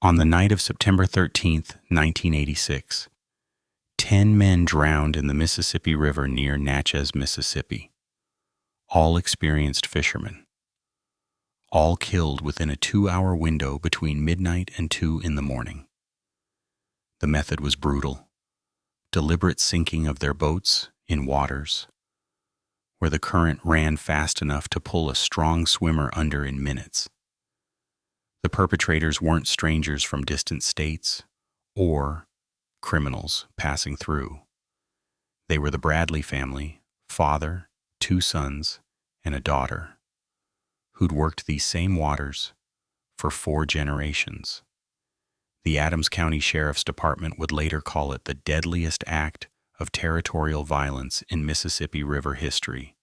On the night of September 13th, 1986, 10 men drowned in the Mississippi River near Natchez, Mississippi. All experienced fishermen. All killed within a 2-hour window between midnight and 2 in the morning. The method was brutal. Deliberate sinking of their boats in waters where the current ran fast enough to pull a strong swimmer under in minutes. The perpetrators weren't strangers from distant states or criminals passing through. They were the Bradley family, father, 2 sons, and a daughter, who'd worked these same waters for 4 generations. The Adams County Sheriff's Department would later call it the deadliest act of territorial violence in Mississippi River history.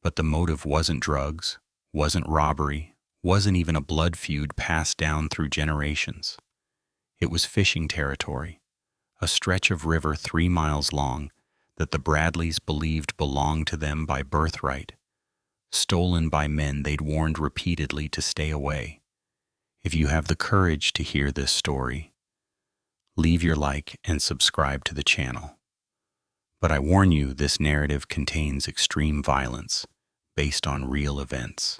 But the motive wasn't drugs, wasn't robbery, wasn't even a blood feud passed down through generations. It was fishing territory, a stretch of river 3 miles long that the Bradleys believed belonged to them by birthright, stolen by men they'd warned repeatedly to stay away. If you have the courage to hear this story, leave your like and subscribe to the channel. But I warn you, this narrative contains extreme violence based on real events.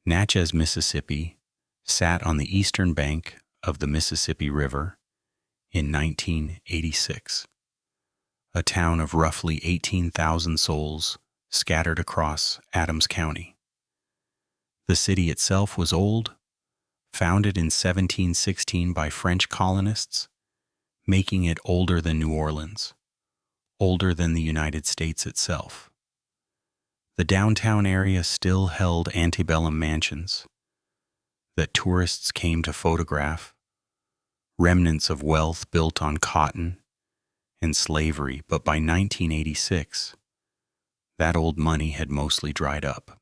Natchez, Mississippi, sat on the eastern bank of the Mississippi River in 1986, a town of roughly 18,000 souls scattered across Adams County. The city itself was old, founded in 1716 by French colonists, making it older than New Orleans, older than the United States itself. The downtown area still held antebellum mansions that tourists came to photograph, remnants of wealth built on cotton and slavery, but by 1986, that old money had mostly dried up.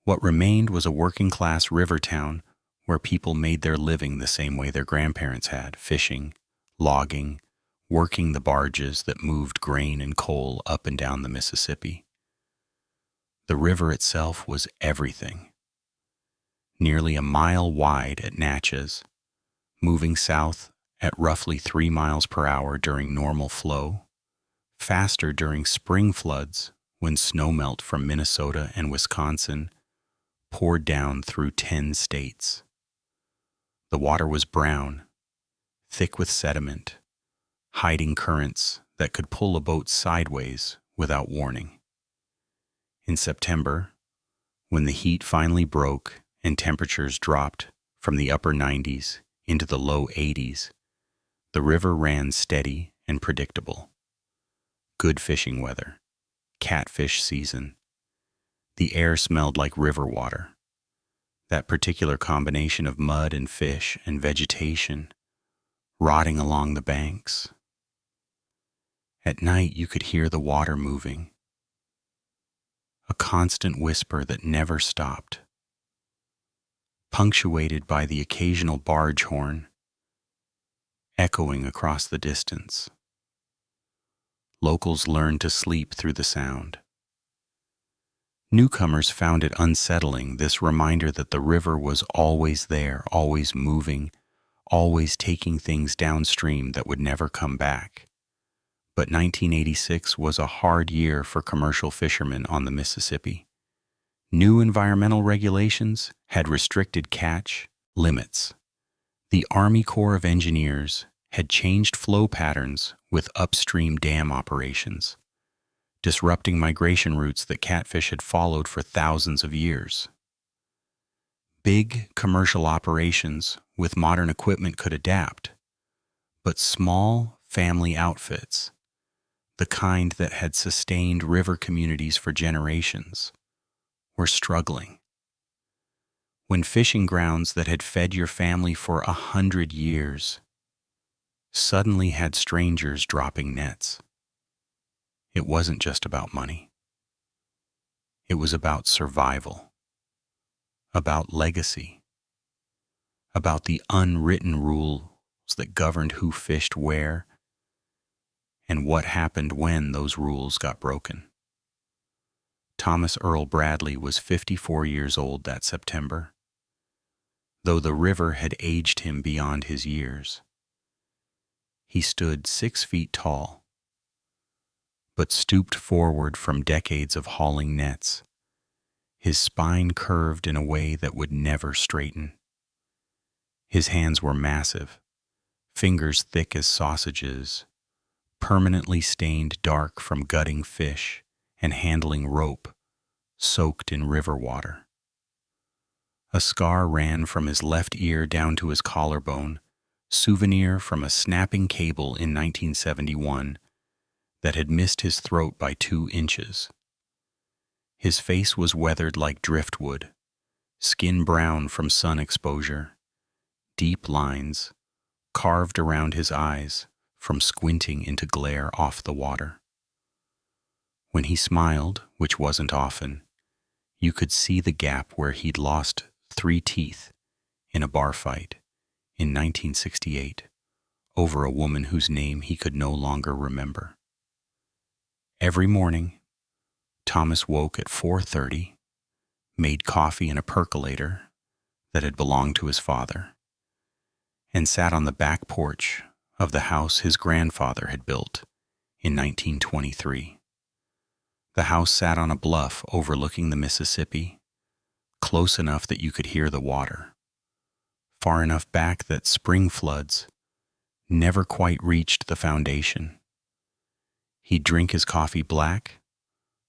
What remained was a working-class river town where people made their living the same way their grandparents had, fishing, logging, working the barges that moved grain and coal up and down the Mississippi. The river itself was everything. Nearly a mile wide at Natchez, moving south at roughly 3 miles per hour during normal flow, faster during spring floods when snowmelt from Minnesota and Wisconsin poured down through 10 states. The water was brown, thick with sediment, hiding currents that could pull a boat sideways without warning. In September, when the heat finally broke and temperatures dropped from the upper 90s into the low 80s, the river ran steady and predictable. Good fishing weather, catfish season. The air smelled like river water. That particular combination of mud and fish and vegetation rotting along the banks. At night you could hear the water moving, a constant whisper that never stopped, punctuated by the occasional barge horn echoing across the distance. Locals learned to sleep through the sound. Newcomers found it unsettling, this reminder that the river was always there, always moving, always taking things downstream that would never come back. But 1986 was a hard year for commercial fishermen on the Mississippi. New environmental regulations had restricted catch limits. The Army Corps of Engineers had changed flow patterns with upstream dam operations, disrupting migration routes that catfish had followed for thousands of years. Big commercial operations with modern equipment could adapt, but small family outfits, the kind that had sustained river communities for generations, were struggling. When fishing grounds that had fed your family for 100 years suddenly had strangers dropping nets, it wasn't just about money. It was about survival, about legacy, about the unwritten rules that governed who fished where and what happened when those rules got broken. Thomas Earl Bradley was 54 years old that September. though the river had aged him beyond his years. He stood 6 feet tall, but stooped forward from decades of hauling nets, his spine curved in a way that would never straighten. His hands were massive, fingers thick as sausages, permanently stained dark from gutting fish and handling rope soaked in river water. A scar ran from his left ear down to his collarbone, souvenir from a snapping cable in 1971 that had missed his throat by 2 inches. His face was weathered like driftwood, skin brown from sun exposure, deep lines carved around his eyes from squinting into glare off the water. When he smiled, which wasn't often, you could see the gap where he'd lost 3 teeth in a bar fight in 1968 over a woman whose name he could no longer remember. Every morning, Thomas woke at 4:30, made coffee in a percolator that had belonged to his father, and sat on the back porch of the house his grandfather had built in 1923. The house sat on a bluff overlooking the Mississippi, close enough that you could hear the water, far enough back that spring floods never quite reached the foundation. He'd drink his coffee black,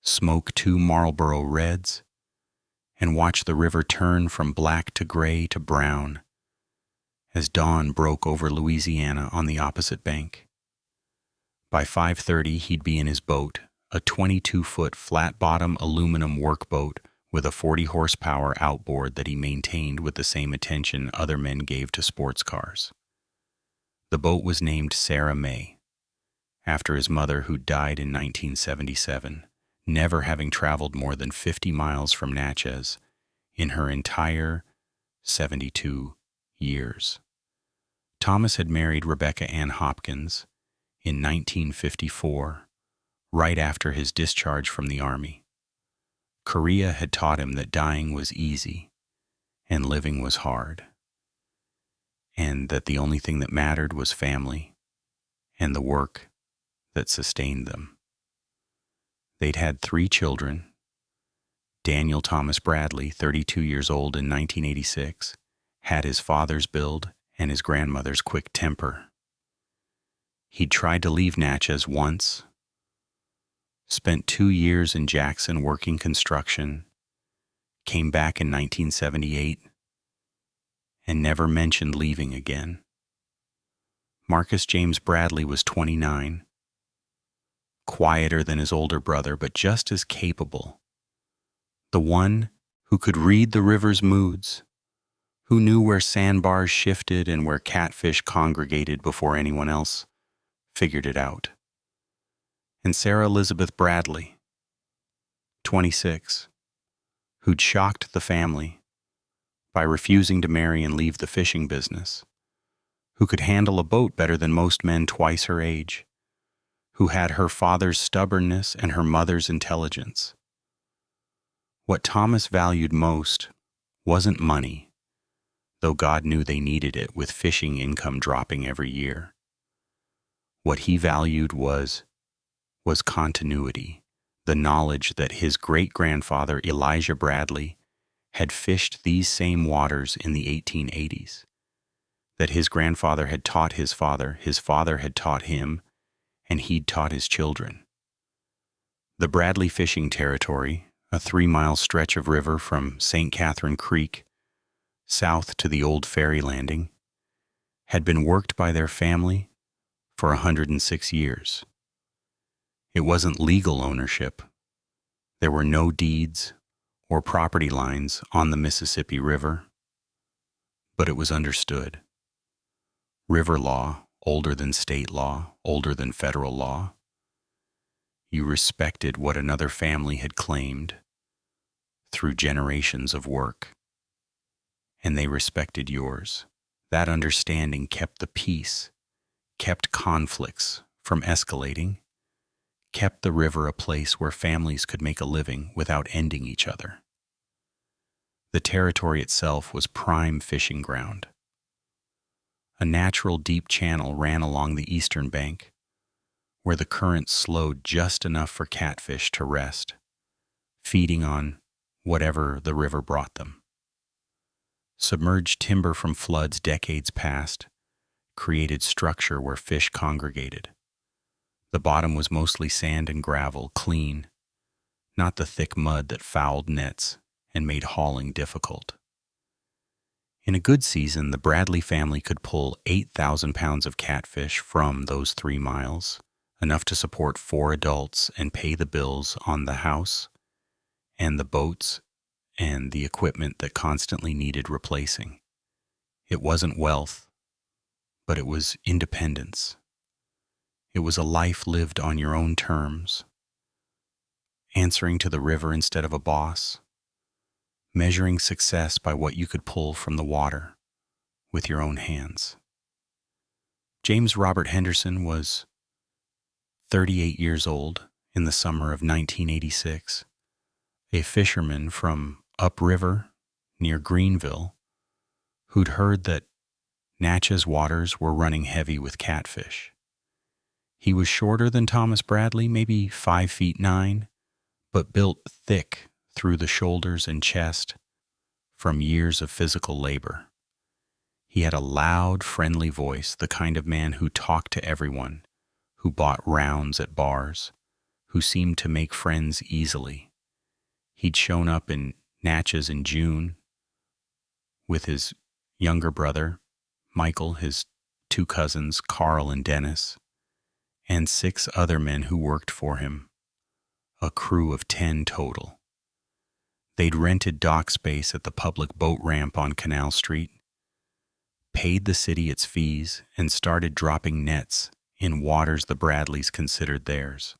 smoke 2 Marlboro Reds, and watch the river turn from black to gray to brown as dawn broke over Louisiana on the opposite bank. By 5:30, he'd be in his boat, a 22-foot flat-bottom aluminum workboat with a 40-horsepower outboard that he maintained with the same attention other men gave to sports cars. The boat was named Sarah May, after his mother who died in 1977, never having traveled more than 50 miles from Natchez in her entire 72 years. Thomas had married Rebecca Ann Hopkins in 1954, right after his discharge from the Army. Korea had taught him that dying was easy and living was hard, and that the only thing that mattered was family and the work that sustained them. They'd had 3 children. Daniel Thomas Bradley, 32 years old in 1986, had his father's build and his grandmother's quick temper. He'd tried to leave Natchez once, spent 2 years in Jackson working construction, came back in 1978, and never mentioned leaving again. Marcus James Bradley was 29, quieter than his older brother, but just as capable. The one who could read the river's moods, who knew where sandbars shifted and where catfish congregated before anyone else figured it out. And Sarah Elizabeth Bradley, 26, who'd shocked the family by refusing to marry and leave the fishing business, who could handle a boat better than most men twice her age, who had her father's stubbornness and her mother's intelligence. What Thomas valued most wasn't money, though God knew they needed it with fishing income dropping every year. What he valued was continuity, the knowledge that his great-grandfather Elijah Bradley had fished these same waters in the 1880s, that his grandfather had taught his father had taught him, and he'd taught his children. The Bradley Fishing Territory, a 3-mile stretch of river from St. Catherine Creek south to the old ferry landing, had been worked by their family for 106 years. It wasn't legal ownership. There were no deeds or property lines on the Mississippi River, but it was understood. River law, older than state law, older than federal law. You respected what another family had claimed through generations of work, and they respected yours. That understanding kept the peace, kept conflicts from escalating, kept the river a place where families could make a living without ending each other. The territory itself was prime fishing ground. A natural deep channel ran along the eastern bank, where the current slowed just enough for catfish to rest, feeding on whatever the river brought them. Submerged timber from floods decades past created structure where fish congregated. The bottom was mostly sand and gravel, clean, not the thick mud that fouled nets and made hauling difficult. In a good season, the Bradley family could pull 8,000 pounds of catfish from those 3 miles, enough to support 4 adults and pay the bills on the house and the boats and the equipment that constantly needed replacing. It wasn't wealth, but it was independence. It was a life lived on your own terms, answering to the river instead of a boss, measuring success by what you could pull from the water with your own hands. James Robert Henderson was 38 years old in the summer of 1986, a fisherman from upriver near Greenville who'd heard that Natchez waters were running heavy with catfish. He was shorter than Thomas Bradley, maybe 5'9", but built thick through the shoulders and chest from years of physical labor. He had a loud, friendly voice, the kind of man who talked to everyone, who bought rounds at bars, who seemed to make friends easily. He'd shown up in Natchez in June with his younger brother, Michael, his 2 cousins, Carl and Dennis, and 6 other men who worked for him, a crew of 10 total. They'd rented dock space at the public boat ramp on Canal Street, paid the city its fees, and started dropping nets in waters the Bradleys considered theirs.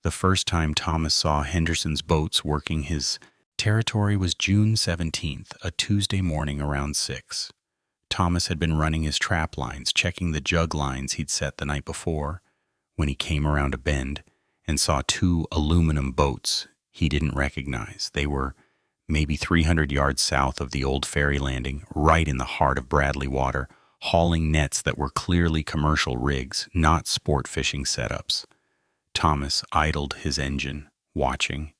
The first time Thomas saw Henderson's boats working his territory was June 17th, a Tuesday morning around 6. Thomas had been running his trap lines, checking the jug lines he'd set the night before, when he came around a bend and saw 2 aluminum boats he didn't recognize. They were maybe 300 yards south of the old ferry landing, right in the heart of Bradley water, hauling nets that were clearly commercial rigs, not sport fishing setups. Thomas idled his engine, watching,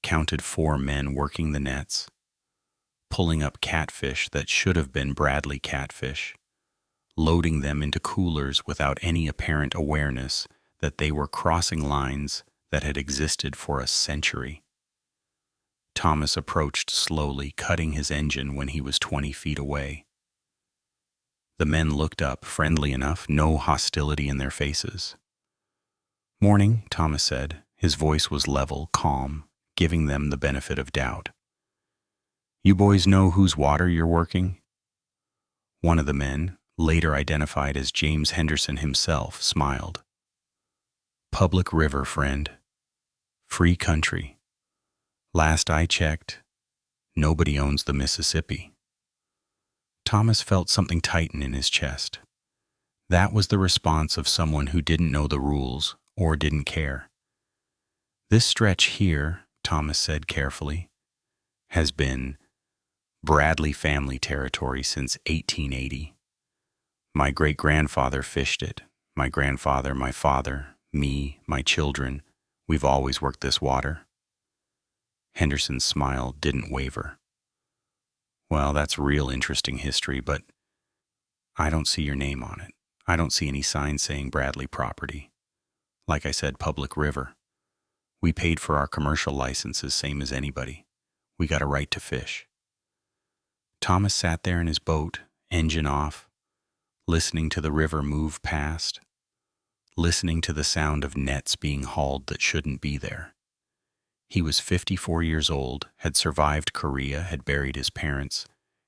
counted 4 men working the nets, pulling up catfish that should have been Bradley catfish, loading them into coolers without any apparent awareness that they were crossing lines that had existed for a century. Thomas approached slowly, cutting his engine when he was 20 feet away. The men looked up, friendly enough, no hostility in their faces. "Morning," Thomas said. His voice was level, calm, giving them the benefit of doubt. "You boys know whose water you're working?" One of the men, later identified as James Henderson himself, smiled. "Public river, friend. Free country. Last I checked, nobody owns the Mississippi." Thomas felt something tighten in his chest. That was the response of someone who didn't know the rules or didn't care. "This stretch here," Thomas said carefully, "has been Bradley family territory since 1880. My great-grandfather fished it. My grandfather, my father, me, my children, we've always worked this water." Henderson's smile didn't waver. "Well, that's real interesting history, but I don't see your name on it. I don't see any sign saying Bradley property. Like I said, public river. We paid for our commercial licenses, same as anybody. We got a right to fish." Thomas sat there in his boat, engine off, listening to the river move past, listening to the sound of nets being hauled that shouldn't be there. He was 54 years old, had survived Korea, had buried his parents,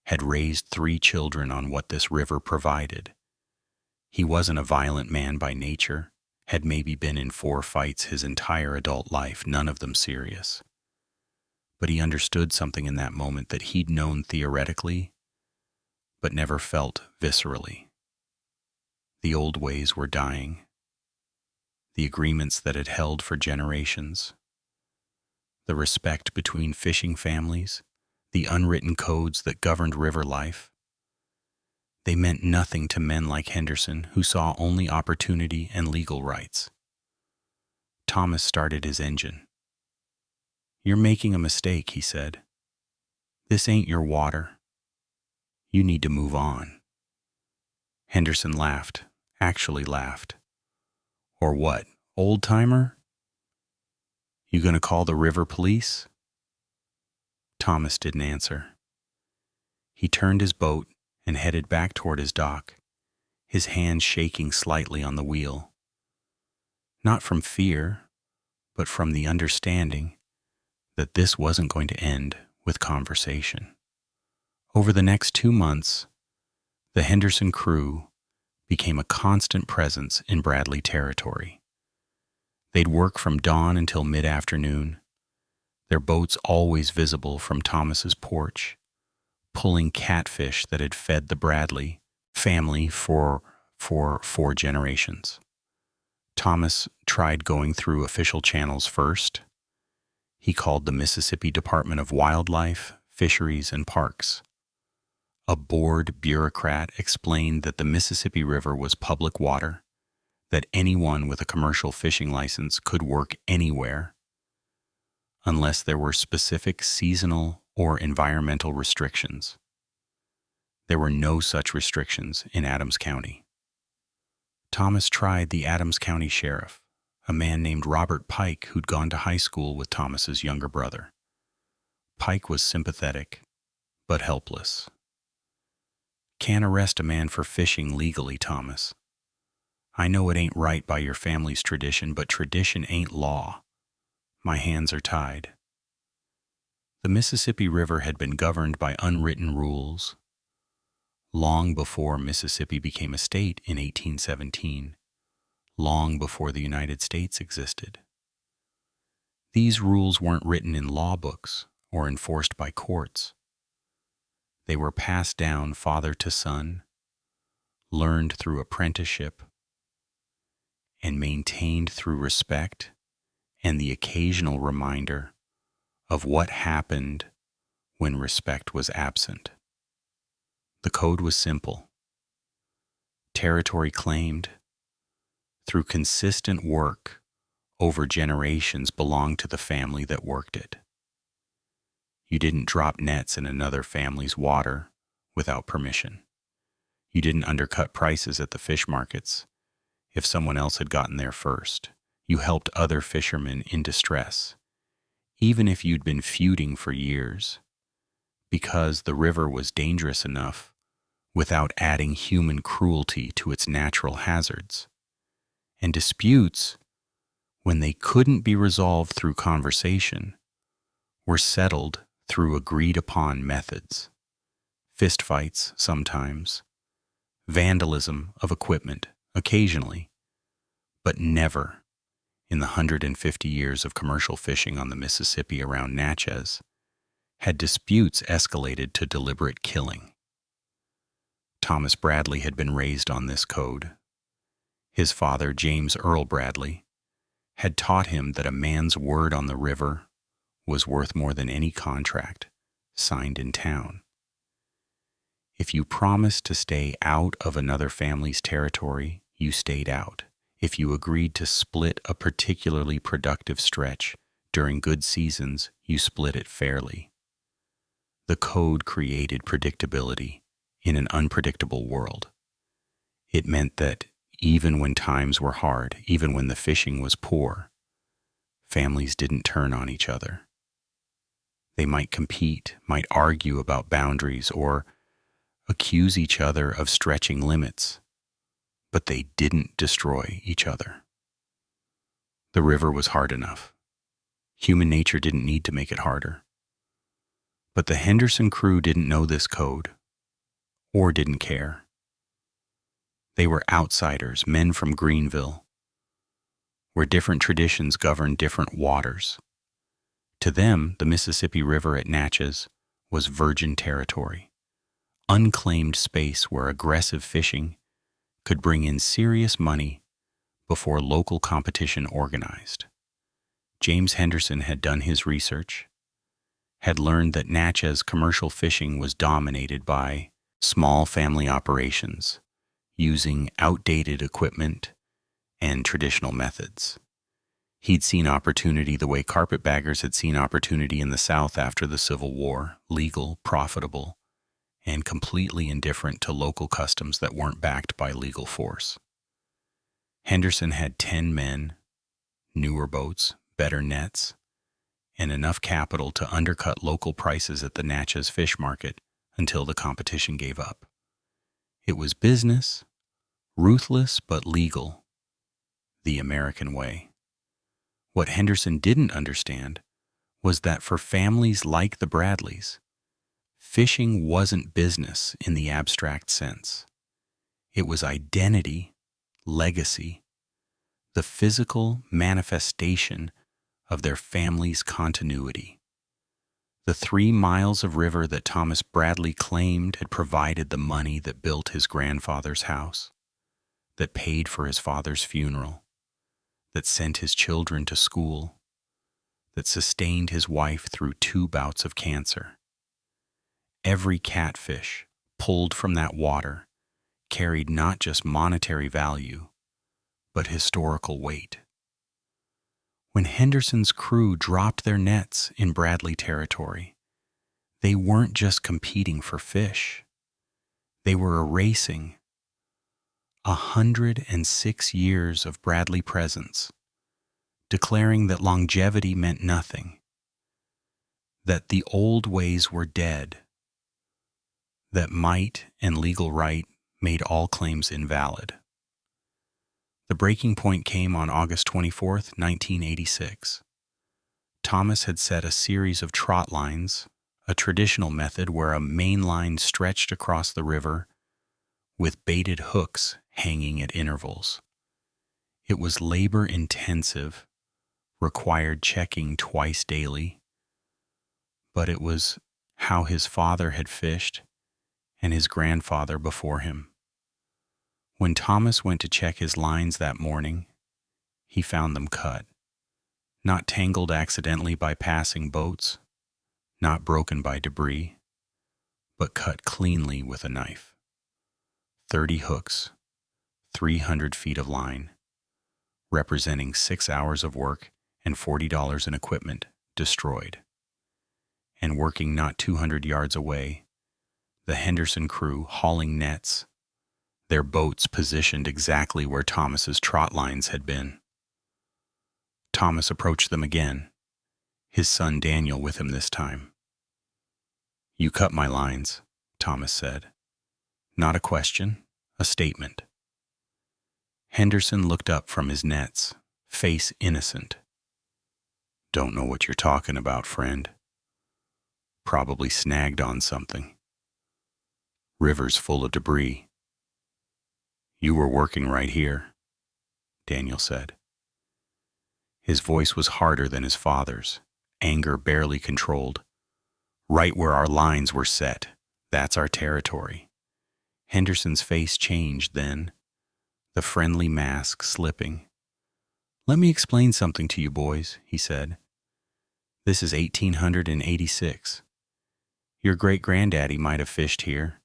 had raised 3 children on what this river provided. He wasn't a violent man by nature, had maybe been in 4 fights his entire adult life, none of them serious. But he understood something in that moment that he'd known theoretically, but never felt viscerally. The old ways were dying. The agreements that had held for generations. The respect between fishing families, the unwritten codes that governed river life. They meant nothing to men like Henderson, who saw only opportunity and legal rights. Thomas started his engine. "You're making a mistake," he said. "This ain't your water. You need to move on." Henderson laughed, actually laughed. "Or what, old-timer? You gonna call the river police?" Thomas didn't answer. He turned his boat and headed back toward his dock, his hand shaking slightly on the wheel. Not from fear, but from the understanding that this wasn't going to end with conversation. Over the next 2 months, the Henderson crew became a constant presence in Bradley territory. They'd work from dawn until mid-afternoon, their boats always visible from Thomas's porch, pulling catfish that had fed the Bradley family for 4 generations. Thomas tried going through official channels first. He called the Mississippi Department of Wildlife, Fisheries, and Parks. A bored bureaucrat explained that the Mississippi River was public water, that anyone with a commercial fishing license could work anywhere, unless there were specific seasonal or environmental restrictions. There were no such restrictions in Adams County. Thomas tried the Adams County Sheriff, a man named Robert Pike who'd gone to high school with Thomas's younger brother. Pike was sympathetic, but helpless. "Can't arrest a man for fishing legally, Thomas. I know it ain't right by your family's tradition, but tradition ain't law. My hands are tied." The Mississippi River had been governed by unwritten rules. Long before Mississippi became a state in 1817, long before the United States existed. These rules weren't written in law books or enforced by courts. They were passed down father to son, learned through apprenticeship, and maintained through respect and the occasional reminder of what happened when respect was absent. The code was simple. Territory claimed, through consistent work over generations, belonged to the family that worked it. You didn't drop nets in another family's water without permission. You didn't undercut prices at the fish markets if someone else had gotten there first. You helped other fishermen in distress, even if you'd been feuding for years, because the river was dangerous enough without adding human cruelty to its natural hazards. And disputes, when they couldn't be resolved through conversation, were settled through agreed-upon methods. Fistfights sometimes, vandalism of equipment occasionally, but never, in the 150 years of commercial fishing on the Mississippi around Natchez, had disputes escalated to deliberate killing. Thomas Bradley had been raised on this code. His father, James Earl Bradley, had taught him that a man's word on the river was worth more than any contract signed in town. If you promised to stay out of another family's territory, you stayed out. If you agreed to split a particularly productive stretch during good seasons, you split it fairly. The code created predictability in an unpredictable world. It meant that even when times were hard, even when the fishing was poor, families didn't turn on each other. They might compete, might argue about boundaries, or accuse each other of stretching limits, but they didn't destroy each other. The river was hard enough. Human nature didn't need to make it harder. But the Henderson crew didn't know this code, or didn't care. They were outsiders, men from Greenville, where different traditions governed different waters. To them, the Mississippi River at Natchez was virgin territory, unclaimed space where aggressive fishing could bring in serious money before local competition organized. James Henderson had done his research. had learned that Natchez commercial fishing was dominated by small family operations using outdated equipment and traditional methods. He'd seen opportunity the way carpetbaggers had seen opportunity in the South after the Civil War, legal, profitable, and completely indifferent to local customs that weren't backed by legal force. Henderson had 10 men, newer boats, better nets, and enough capital to undercut local prices at the Natchez fish market until the competition gave up. It was business, ruthless but legal, the American way. What Henderson didn't understand was that for families like the Bradleys, fishing wasn't business in the abstract sense. It was identity, legacy, the physical manifestation of their family's continuity. The 3 miles of river that Thomas Bradley claimed had provided the money that built his grandfather's house, that paid for his father's funeral, that sent his children to school, that sustained his wife through 2 bouts of cancer. Every catfish pulled from that water carried not just monetary value, but historical weight. When Henderson's crew dropped their nets in Bradley territory, they weren't just competing for fish. They were erasing 106 years of Bradley presence, declaring that longevity meant nothing, that the old ways were dead, that might and legal right made all claims invalid. The breaking point came on August 24, 1986. Thomas had set a series of trot lines, a traditional method where a main line stretched across the river with baited hooks hanging at intervals. It was labor-intensive, required checking twice daily, but it was how his father had fished and his grandfather before him. When Thomas went to check his lines that morning, he found them cut, not tangled accidentally by passing boats, not broken by debris, but cut cleanly with a knife. 30 hooks, 300 feet of line, representing 6 hours of work and $40 in equipment destroyed. And working not 200 yards away, the Henderson crew hauling nets, their boats positioned exactly where Thomas's trot lines had been. Thomas approached them again, his son Daniel with him this time. "You cut my lines," Thomas said. Not a question, a statement. Henderson looked up from his nets, face innocent. "Don't know what you're talking about, friend. Probably snagged on something. River's full of debris." "You were working right here," Daniel said. His voice was harder than his father's, anger barely controlled. "Right where our lines were set. That's our territory." Henderson's face changed then, the friendly mask slipping. "Let me explain something to you boys," he said. "This is 1886. Your great-granddaddy might have fished here,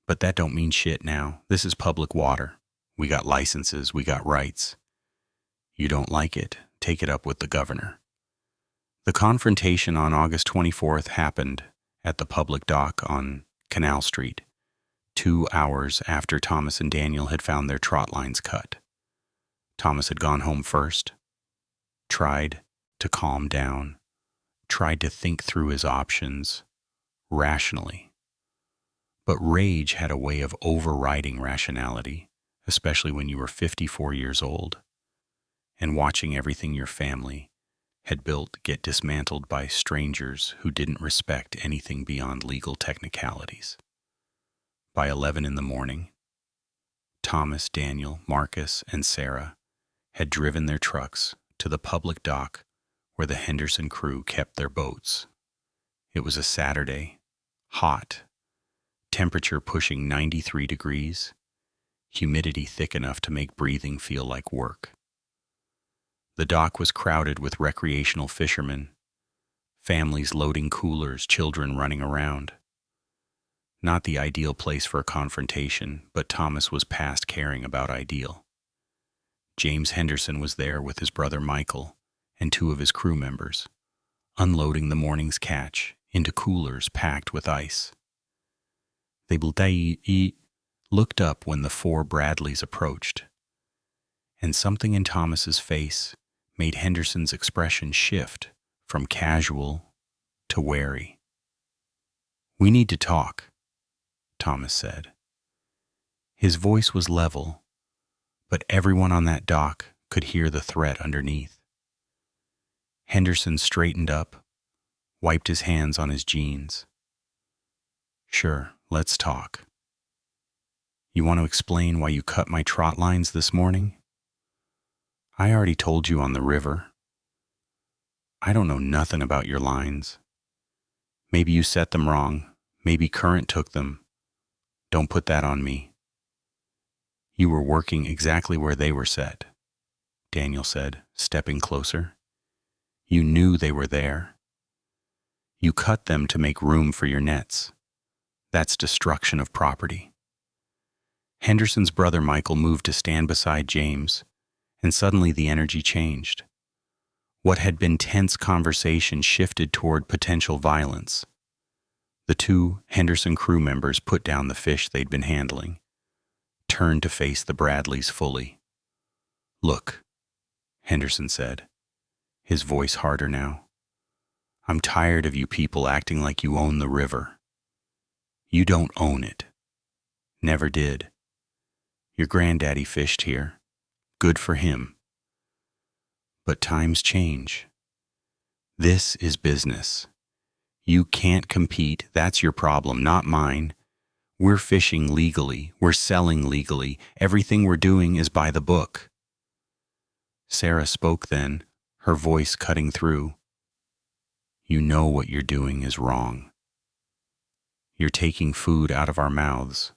but that don't mean shit now. This is public water. We got licenses, we got rights. You don't like it, take it up with the governor." The confrontation on August 24th happened at the public dock on Canal Street, 2 hours after Thomas and Daniel had found their trot lines cut. Thomas had gone home first, tried to calm down, tried to think through his options rationally. But rage had a way of overriding rationality, especially when you were 54 years old, and watching everything your family had built get dismantled by strangers who didn't respect anything beyond legal technicalities. By 11 in the morning, Thomas, Daniel, Marcus, and Sarah had driven their trucks to the public dock where the Henderson crew kept their boats. It was a Saturday, hot, temperature pushing 93 degrees, humidity thick enough to make breathing feel like work. The dock was crowded with recreational fishermen, Families loading coolers, children running around. Not the ideal place for a confrontation, but Thomas was past caring about ideal. James Henderson was there with his brother Michael and two of his crew members, unloading the morning's catch into coolers packed with ice. They looked up when the four Bradleys approached, and something in Thomas's face made Henderson's expression shift from casual to wary. "We need to talk," Thomas said. His voice was level, but everyone on that dock could hear the threat underneath. Henderson straightened up, wiped his hands on his jeans. "Sure, let's talk. You want to explain why you cut my trot lines this morning? I already told you on the river. I don't know nothing about your lines. Maybe you set them wrong. Maybe current took them. Don't put that on me. You were working exactly where they were set," Daniel said, stepping closer. "You knew they were there. You cut them to make room for your nets. That's destruction of property." Henderson's brother Michael moved to stand beside James, and suddenly the energy changed. What had been tense conversation shifted toward potential violence. The two Henderson crew members put down the fish they'd been handling, turned to face the Bradleys fully. "Look," Henderson said, his voice harder now. "I'm tired of you people acting like you own the river. You don't own it. Never did. Your granddaddy fished here. Good for him. But times change. This is business. You can't compete. That's your problem, not mine. We're fishing legally. We're selling legally. Everything we're doing is by the book." Sarah spoke then, her voice cutting through. "You know what you're doing is wrong. You're taking food out of our mouths.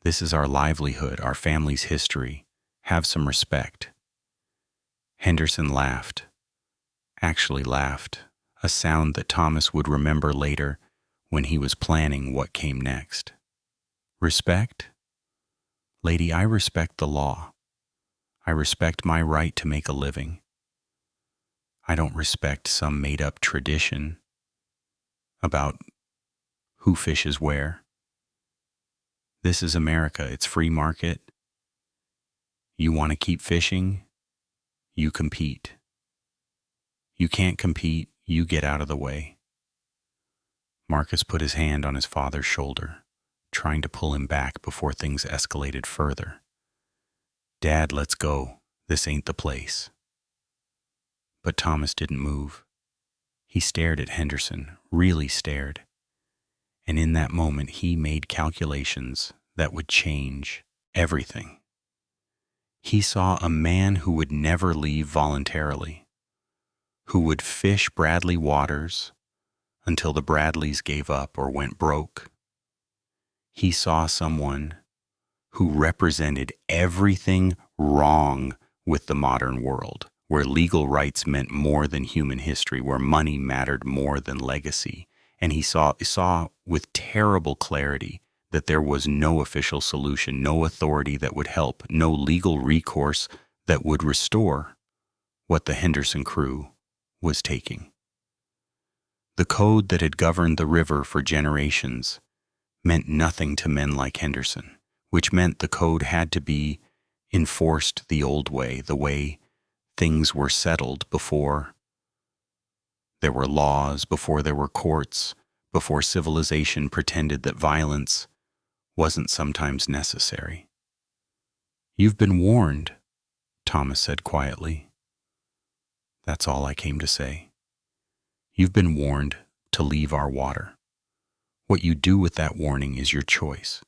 This is our livelihood, our family's history. Have some respect." Henderson laughed. Actually laughed, a sound that Thomas would remember later when he was planning what came next. "Respect? Lady, I respect the law. I respect my right to make a living. I don't respect some made-up tradition about who fishes where. This is America. It's free market. You want to keep fishing? You compete. You can't compete. You get out of the way." Marcus put his hand on his father's shoulder, trying to pull him back before things escalated further. "Dad, let's go. This ain't the place." But Thomas didn't move. He stared at Henderson, really stared. And in that moment, he made calculations that would change everything. He saw a man who would never leave voluntarily, who would fish Bradley waters until the Bradleys gave up or went broke. He saw someone who represented everything wrong with the modern world, where legal rights meant more than human history, where money mattered more than legacy. And he saw with terrible clarity that there was no official solution, no authority that would help, no legal recourse that would restore what the Henderson crew was taking. The code that had governed the river for generations meant nothing to men like Henderson, which meant the code had to be enforced the old way, the way things were settled before there were laws, before there were courts, before civilization pretended that violence wasn't sometimes necessary. "You've been warned," Thomas said quietly. "That's all I came to say. You've been warned to leave our water. What you do with that warning is your choice.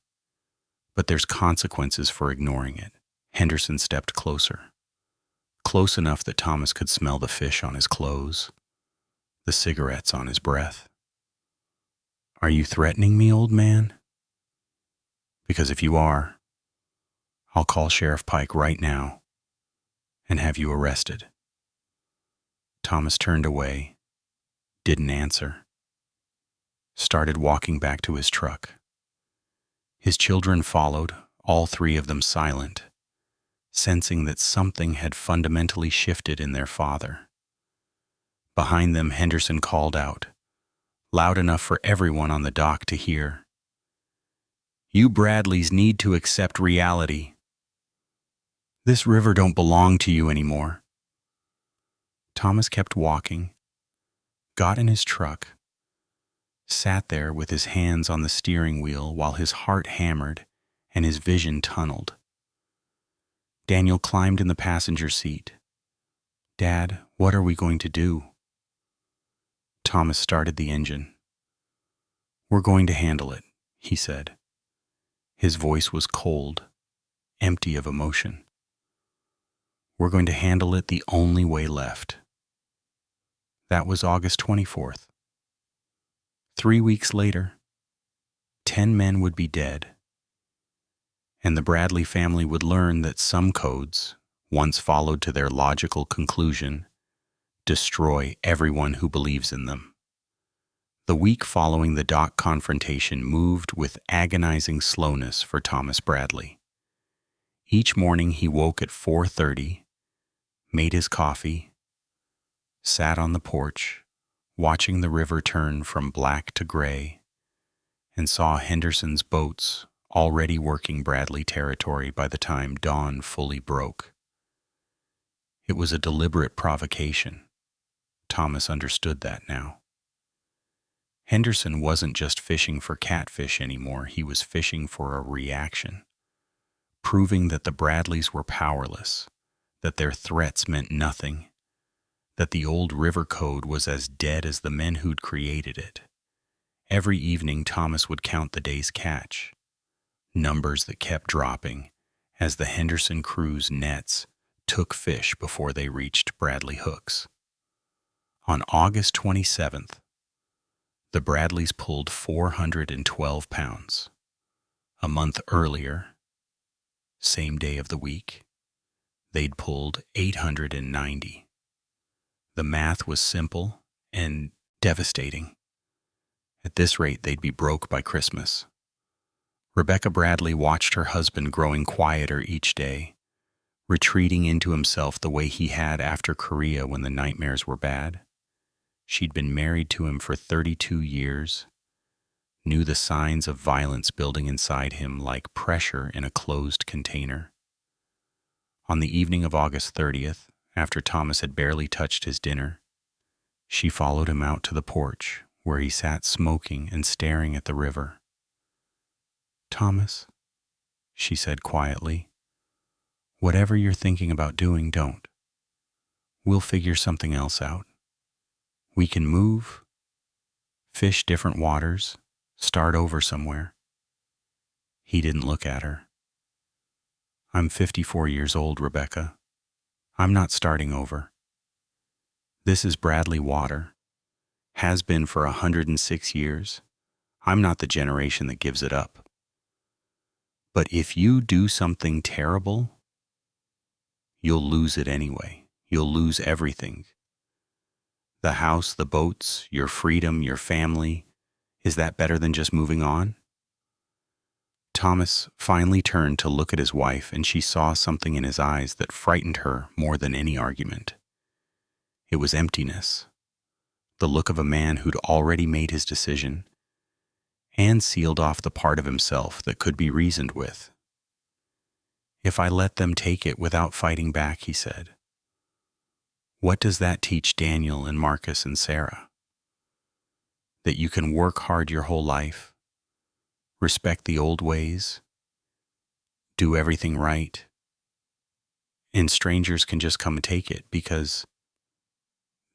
But there's consequences for ignoring it." Henderson stepped closer, close enough that Thomas could smell the fish on his clothes, the cigarettes on his breath. "Are you threatening me, old man? Because if you are, I'll call Sheriff Pike right now and have you arrested." Thomas turned away, didn't answer. Started walking back to his truck. His children followed, all three of them silent, sensing that something had fundamentally shifted in their father. Behind them, Henderson called out, loud enough for everyone on the dock to hear, "You Bradleys need to accept reality. This river don't belong to you anymore." Thomas kept walking, got in his truck, sat there with his hands on the steering wheel while his heart hammered and his vision tunneled. Daniel climbed in the passenger seat. "Dad, what are we going to do?" Thomas started the engine. "We're going to handle it," he said. His voice was cold, empty of emotion. "We're going to handle it the only way left." That was August 24th. 3 weeks later, 10 men would be dead, and the Bradley family would learn that some codes, once followed to their logical conclusion, destroy everyone who believes in them. The week following the dock confrontation moved with agonizing slowness for Thomas Bradley. Each morning he woke at 4:30, made his coffee, sat on the porch, watching the river turn from black to gray, and saw Henderson's boats already working Bradley territory by the time dawn fully broke. It was a deliberate provocation. Thomas understood that now. Henderson wasn't just fishing for catfish anymore, he was fishing for a reaction, proving that the Bradleys were powerless, that their threats meant nothing, that the old river code was as dead as the men who'd created it. Every evening Thomas would count the day's catch, numbers that kept dropping as the Henderson crew's nets took fish before they reached Bradley hooks. On August 27th, the Bradleys pulled 412 pounds. A month earlier, same day of the week, they'd pulled 890. The math was simple and devastating. At this rate, they'd be broke by Christmas. Rebecca Bradley watched her husband growing quieter each day, retreating into himself the way he had after Korea when the nightmares were bad. She'd been married to him for 32 years, knew the signs of violence building inside him like pressure in a closed container. On the evening of August 30th, after Thomas had barely touched his dinner, she followed him out to the porch where he sat smoking and staring at the river. "Thomas," she said quietly, "whatever you're thinking about doing, don't. We'll figure something else out. We can move, fish different waters, start over somewhere." He didn't look at her. "I'm 54 years old, Rebecca. I'm not starting over. This is Bradley water. Has been for 106 years. I'm not the generation that gives it up. But if you do something terrible, you'll lose it anyway. You'll lose everything. The house, the boats, your freedom, your family. Is that better than just moving on?" Thomas finally turned to look at his wife, and she saw something in his eyes that frightened her more than any argument. It was emptiness, the look of a man who'd already made his decision and sealed off the part of himself that could be reasoned with. "If I let them take it without fighting back," he said, "what does that teach Daniel and Marcus and Sarah? That you can work hard your whole life, respect the old ways, do everything right, and strangers can just come and take it because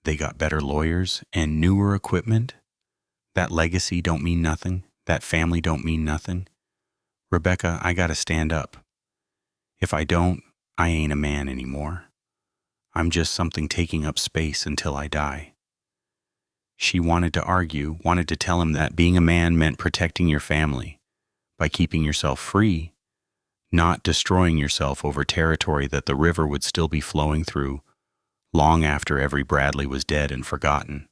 they got better lawyers and newer equipment? That legacy don't mean nothing. That family don't mean nothing. Rebecca, I gotta stand up. If I don't, I ain't a man anymore. I'm just something taking up space until I die." She wanted to argue, wanted to tell him that being a man meant protecting your family by keeping yourself free, not destroying yourself over territory that the river would still be flowing through long after every Bradley was dead and forgotten.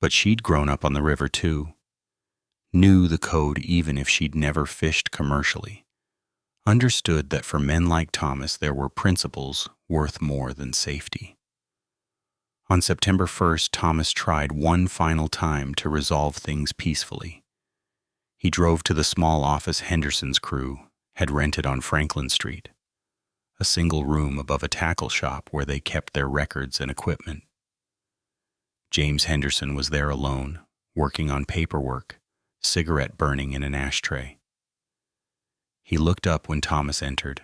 But she'd grown up on the river too, knew the code even if she'd never fished commercially, understood that for men like Thomas there were principles worth more than safety. On September 1st, Thomas tried one final time to resolve things peacefully. He drove to the small office Henderson's crew had rented on Franklin Street, a single room above a tackle shop where they kept their records and equipment. James Henderson was there alone, working on paperwork, cigarette burning in an ashtray. He looked up when Thomas entered,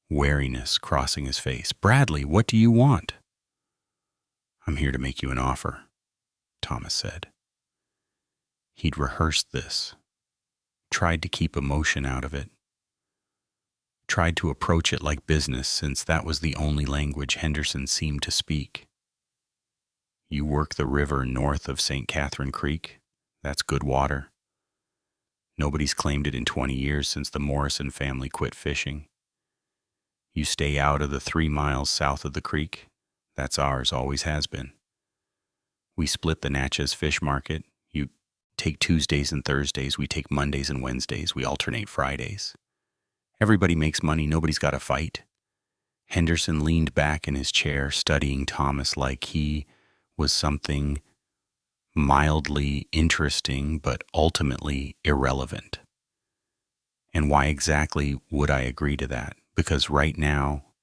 wariness crossing his face. "Bradley, what do you want?" "I'm here to make you an offer," Thomas said. He'd rehearsed this, tried to keep emotion out of it, tried to approach it like business since that was the only language Henderson seemed to speak. "You work the river north of St. Catherine Creek. That's good water. Nobody's claimed it in 20 years since the Morrison family quit fishing. You stay out of the 3 miles south of the creek. That's ours, always has been. We split the Natchez fish market. You take Tuesdays and Thursdays. We take Mondays and Wednesdays. We alternate Fridays. Everybody makes money. Nobody's got to fight." Henderson leaned back in his chair, studying Thomas like he was something mildly interesting but ultimately irrelevant. "And why exactly would I agree to that? Because right now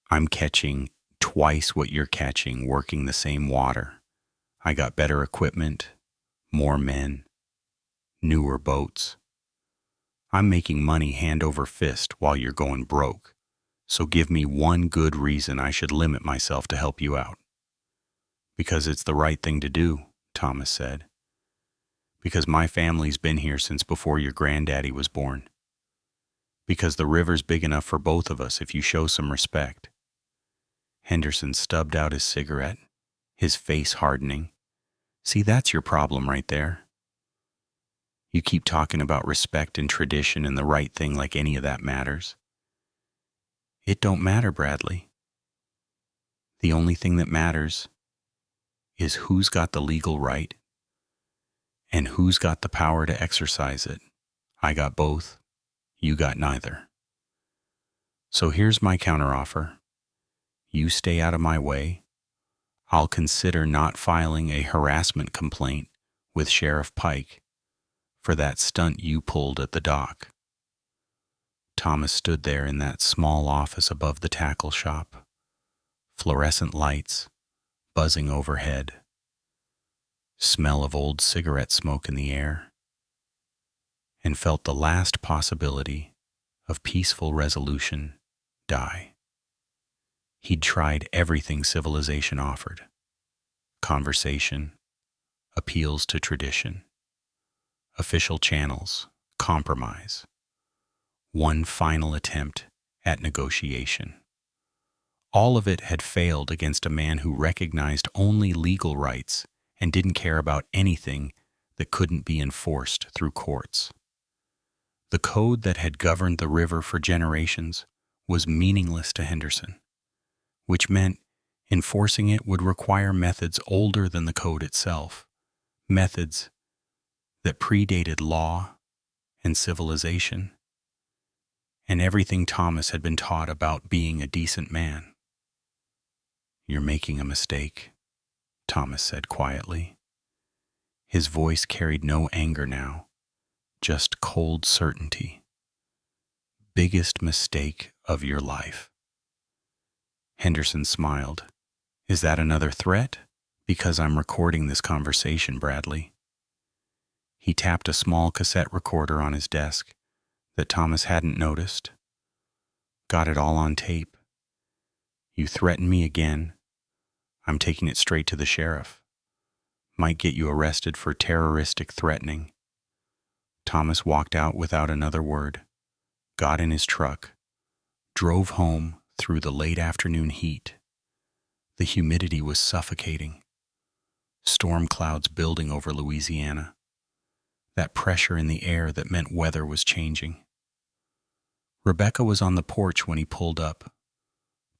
I'm catching twice what you're catching working the same water. I got better equipment, more men, newer boats. I'm making money hand over fist while you're going broke. So give me one good reason I should limit myself to help you out." "Because it's the right thing to do," Thomas said. "Because my family's been here since before your granddaddy was born. Because the river's big enough for both of us if you show some respect." Henderson stubbed out his cigarette, his face hardening. "See, that's your problem right there. You keep talking about respect and tradition and the right thing like any of that matters. It don't matter, Bradley. The only thing that matters is who's got the legal right and who's got the power to exercise it. I got both. You got neither. So here's my counteroffer. You stay out of my way. I'll consider not filing a harassment complaint with Sheriff Pike for that stunt you pulled at the dock." Thomas stood there in that small office above the tackle shop, fluorescent lights buzzing overhead, smell of old cigarette smoke in the air, and felt the last possibility of peaceful resolution die. He'd tried everything civilization offered: conversation, appeals to tradition, official channels, compromise, one final attempt at negotiation. All of it had failed against a man who recognized only legal rights and didn't care about anything that couldn't be enforced through courts. The code that had governed the river for generations was meaningless to Henderson, which meant enforcing it would require methods older than the code itself, methods that predated law and civilization, and everything Thomas had been taught about being a decent man. "You're making a mistake," Thomas said quietly. His voice carried no anger now, just cold certainty. "Biggest mistake of your life." Henderson smiled. "Is that another threat? Because I'm recording this conversation, Bradley." He tapped a small cassette recorder on his desk that Thomas hadn't noticed. "Got it all on tape. You threaten me again. I'm taking it straight to the sheriff. Might get you arrested for terroristic threatening." Thomas walked out without another word, got in his truck, drove home through the late afternoon heat. The humidity was suffocating. Storm clouds building over Louisiana. That pressure in the air that meant weather was changing. Rebecca was on the porch when he pulled up,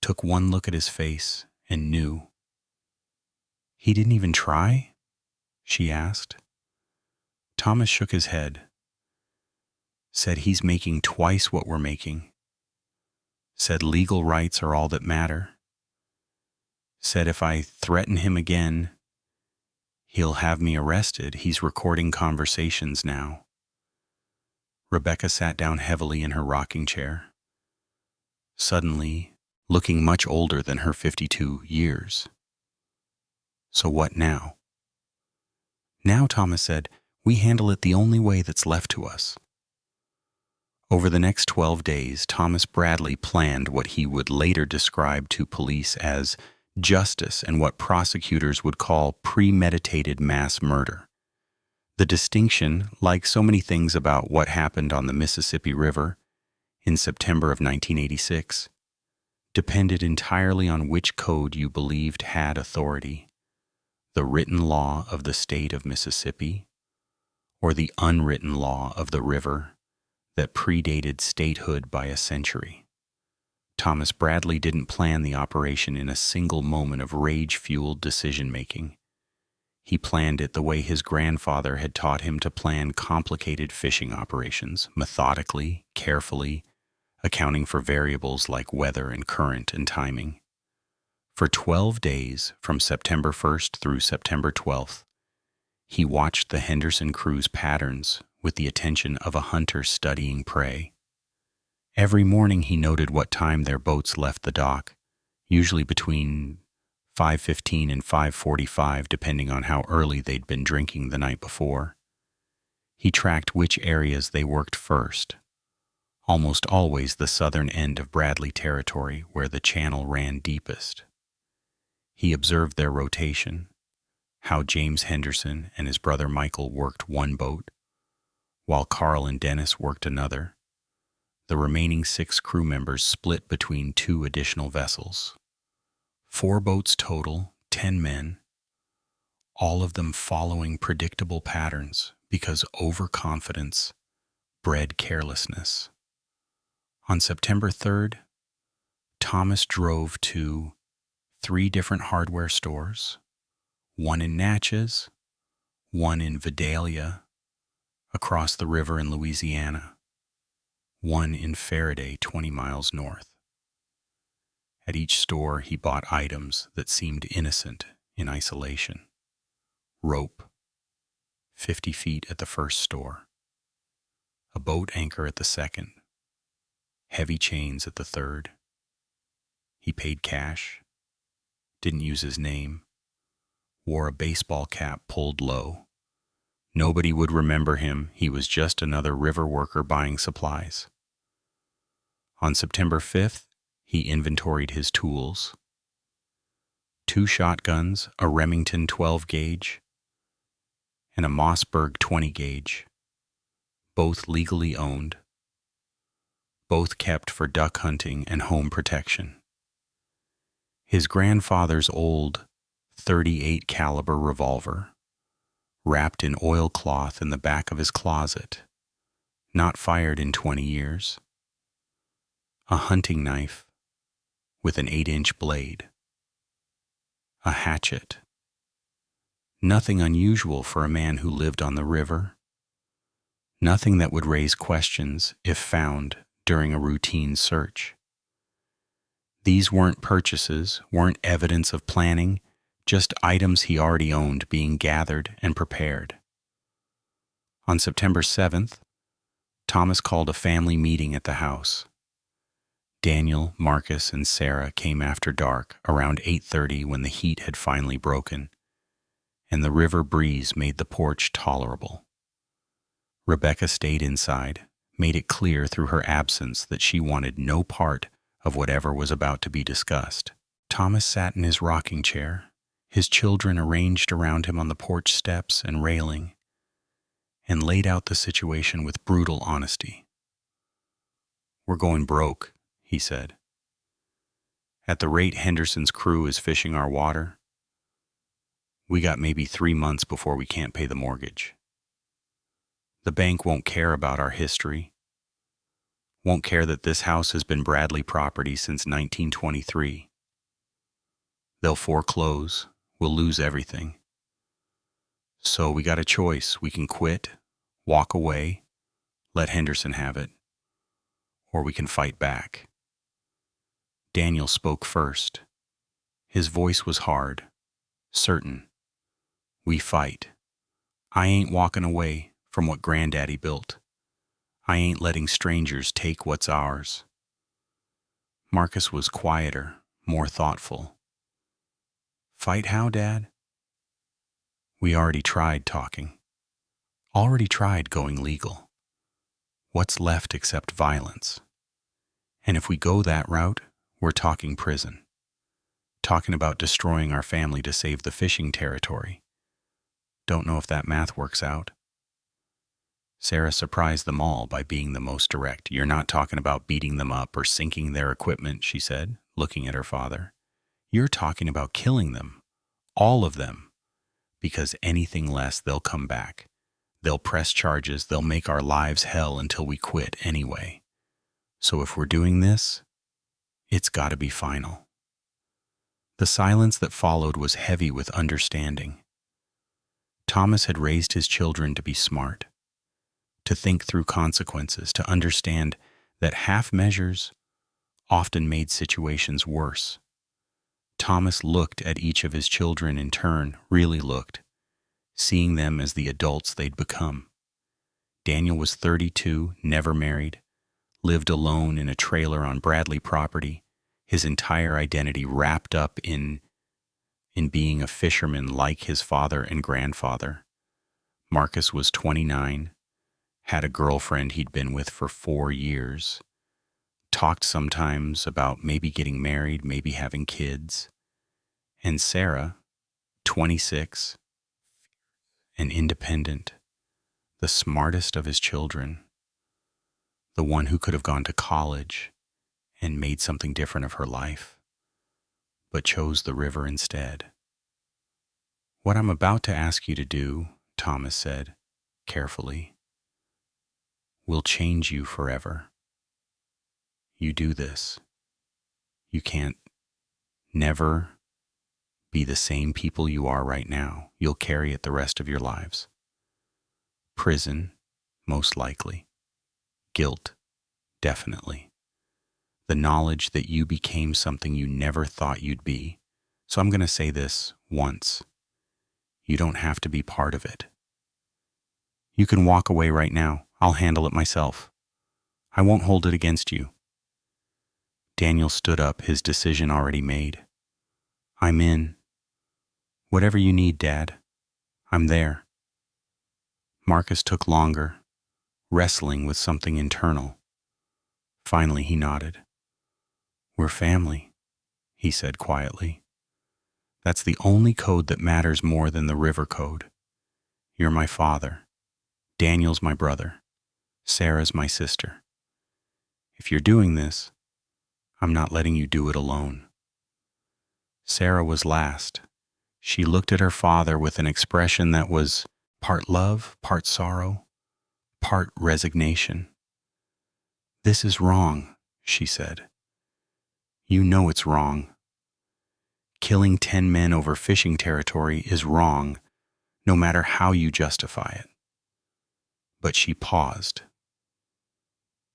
took one look at his face, and knew. He didn't even try? she asked. Thomas shook his head, said he's making twice what we're making, said legal rights are all that matter, said if I threaten him again, he'll have me arrested. He's recording conversations now. Rebecca sat down heavily in her rocking chair, suddenly looking much older than her 52 years. So what now? Now, Thomas said, we handle it the only way that's left to us. Over the next 12 days, Thomas Bradley planned what he would later describe to police as justice and what prosecutors would call premeditated mass murder. The distinction, like so many things about what happened on the Mississippi River in September of 1986, depended entirely on which code you believed had authority, the written law of the state of Mississippi or the unwritten law of the river that predated statehood by a century. Thomas Bradley didn't plan the operation in a single moment of rage-fueled decision-making. He planned it the way his grandfather had taught him to plan complicated fishing operations, methodically, carefully, accounting for variables like weather and current and timing. For 12 days, from September 1st through September 12th, he watched the Henderson crew's patterns with the attention of a hunter studying prey. Every morning he noted what time their boats left the dock, usually between 5:15 and 5:45, depending on how early they'd been drinking the night before. He tracked which areas they worked first, almost always the southern end of Bradley territory where the channel ran deepest. He observed their rotation, how James Henderson and his brother Michael worked one boat, while Carl and Dennis worked another. The remaining 6 crew members split between 2 additional vessels. 4 boats total, 10 men, all of them following predictable patterns because overconfidence bred carelessness. On September 3rd, Thomas drove to 3 different hardware stores, one in Natchez, one in Vidalia, across the river in Louisiana, one in Faraday, 20 miles north. At each store, he bought items that seemed innocent in isolation. Rope, 50 feet at the first store. A boat anchor at the second. Heavy chains at the third. He paid cash, didn't use his name, wore a baseball cap pulled low. Nobody would remember him. He was just another river worker buying supplies. On September 5th, he inventoried his tools. 2 shotguns, a Remington 12-gauge, and a Mossberg 20-gauge, both legally owned, both kept for duck hunting and home protection. His grandfather's old .38 caliber revolver, wrapped in oilcloth in the back of his closet, not fired in 20 years. A hunting knife with an 8-inch blade. A hatchet. Nothing unusual for a man who lived on the river. Nothing that would raise questions if found during a routine search. These weren't purchases, weren't evidence of planning, just items he already owned being gathered and prepared. On September 7th, Thomas called a family meeting at the house. Daniel, Marcus, and Sarah came after dark around 8:30 when the heat had finally broken, and the river breeze made the porch tolerable. Rebecca stayed inside, made it clear through her absence that she wanted no part of whatever was about to be discussed. Thomas sat in his rocking chair, his children arranged around him on the porch steps and railing, and laid out the situation with brutal honesty. "We're going broke," he said. "At the rate Henderson's crew is fishing our water, we got maybe 3 months before we can't pay the mortgage. The bank won't care about our history, won't care that this house has been Bradley property since 1923. They'll foreclose, we'll lose everything. So we got a choice. We can quit, walk away, let Henderson have it, or we can fight back. Daniel spoke first. His voice was hard, certain. We fight. I ain't walking away from what Granddaddy built. I ain't letting strangers take what's ours. Marcus was quieter, more thoughtful. Fight how, Dad? We already tried talking. Already tried going legal. What's left except violence? And if we go that route, we're talking prison. Talking about destroying our family to save the fishing territory. Don't know if that math works out. Sarah surprised them all by being the most direct. You're not talking about beating them up or sinking their equipment, she said, looking at her father. You're talking about killing them. All of them. Because anything less, they'll come back. They'll press charges. They'll make our lives hell until we quit anyway. So if we're doing this, it's got to be final. The silence that followed was heavy with understanding. Thomas had raised his children to be smart, to think through consequences, to understand that half measures often made situations worse. Thomas looked at each of his children in turn, really looked, seeing them as the adults they'd become. Daniel was 32, never married, lived alone in a trailer on Bradley property, his entire identity wrapped up in being a fisherman like his father and grandfather. Marcus was 29, had a girlfriend he'd been with for 4 years, talked sometimes about maybe getting married, maybe having kids. And Sarah, 26, and independent, the smartest of his children, the one who could have gone to college and made something different of her life, but chose the river instead. What I'm about to ask you to do, Thomas said, carefully, will change you forever. You do this. You can't never be the same people you are right now. You'll carry it the rest of your lives. Prison, most likely. Guilt, definitely. The knowledge that you became something you never thought you'd be. So I'm going to say this once. You don't have to be part of it. You can walk away right now. I'll handle it myself. I won't hold it against you. Daniel stood up, his decision already made. I'm in. Whatever you need, Dad. I'm there. Marcus took longer, wrestling with something internal. Finally, he nodded. We're family, he said quietly. That's the only code that matters more than the river code. You're my father. Daniel's my brother. Sarah's my sister. If you're doing this, I'm not letting you do it alone. Sarah was last. She looked at her father with an expression that was part love, part sorrow, part resignation. This is wrong, she said. You know it's wrong. Killing 10 men over fishing territory is wrong, no matter how you justify it. But she paused.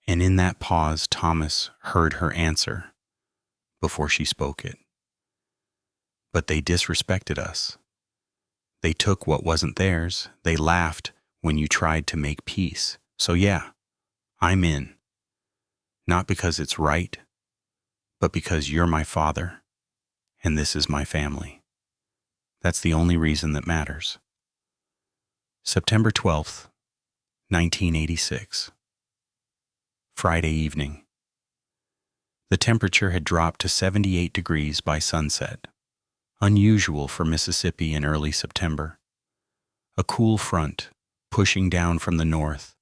And in that pause, Thomas heard her answer before she spoke it. But they disrespected us. They took what wasn't theirs. They laughed when you tried to make peace. So yeah, I'm in. Not because it's right, but because you're my father, and this is my family. That's the only reason that matters. September 12th, 1986. Friday evening. The temperature had dropped to 78 degrees by sunset, unusual for Mississippi in early September. A cool front pushing down from the north,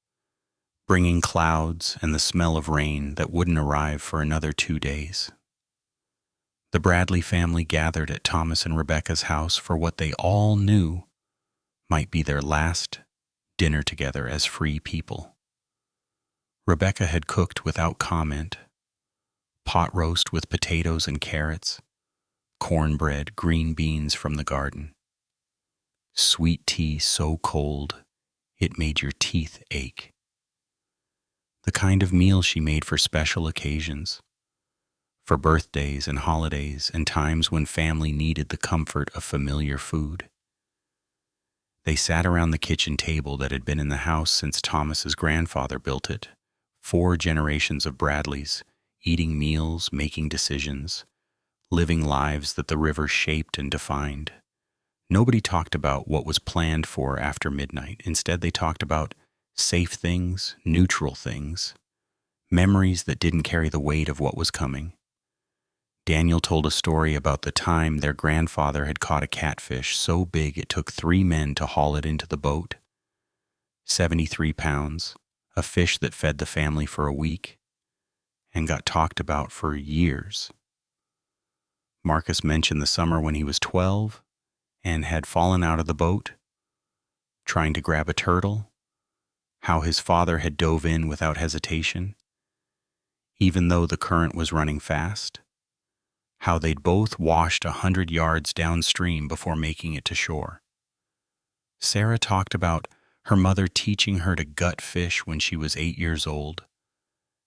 bringing clouds and the smell of rain that wouldn't arrive for another 2 days. The Bradley family gathered at Thomas and Rebecca's house for what they all knew might be their last dinner together as free people. Rebecca had cooked without comment, pot roast with potatoes and carrots, cornbread, green beans from the garden. sweet tea so cold it made your teeth ache. The kind of meal she made for special occasions, for birthdays and holidays and times when family needed the comfort of familiar food. They sat around the kitchen table that had been in the house since Thomas's grandfather built it, 4 generations of Bradleys, eating meals, making decisions, living lives that the river shaped and defined. Nobody talked about what was planned for after midnight. Instead, they talked about safe things, neutral things, memories that didn't carry the weight of what was coming. Daniel told a story about the time their grandfather had caught a catfish so big it took 3 men to haul it into the boat. 73 pounds, a fish that fed the family for a week and got talked about for years. Marcus mentioned the summer when he was 12 and had fallen out of the boat, trying to grab a turtle, how his father had dove in without hesitation, even though the current was running fast, how they'd both washed 100 yards downstream before making it to shore. Sarah talked about her mother teaching her to gut fish when she was 8 years old,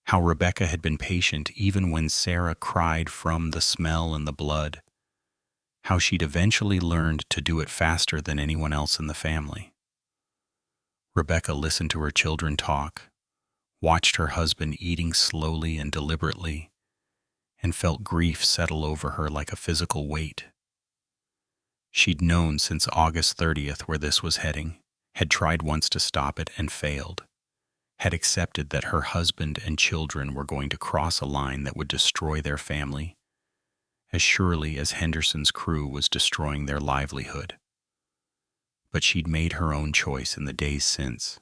how Rebecca had been patient even when Sarah cried from the smell and the blood, how she'd eventually learned to do it faster than anyone else in the family. Rebecca listened to her children talk, watched her husband eating slowly and deliberately, and felt grief settle over her like a physical weight. She'd known since August 30th where this was heading, had tried once to stop it and failed, had accepted that her husband and children were going to cross a line that would destroy their family, as surely as Henderson's crew was destroying their livelihood. But she'd made her own choice in the days since.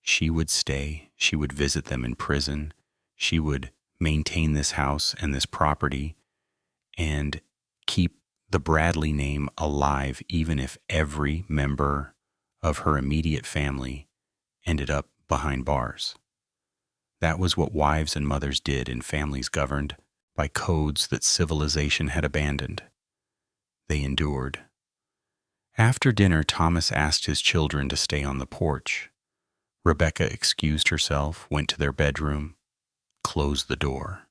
She would stay, she would visit them in prison, she would maintain this house and this property, and keep the Bradley name alive even if every member of her immediate family ended up behind bars. That was what wives and mothers did in families governed by codes that civilization had abandoned. They endured. After dinner, Thomas asked his children to stay on the porch. Rebecca excused herself, went to their bedroom, closed the door.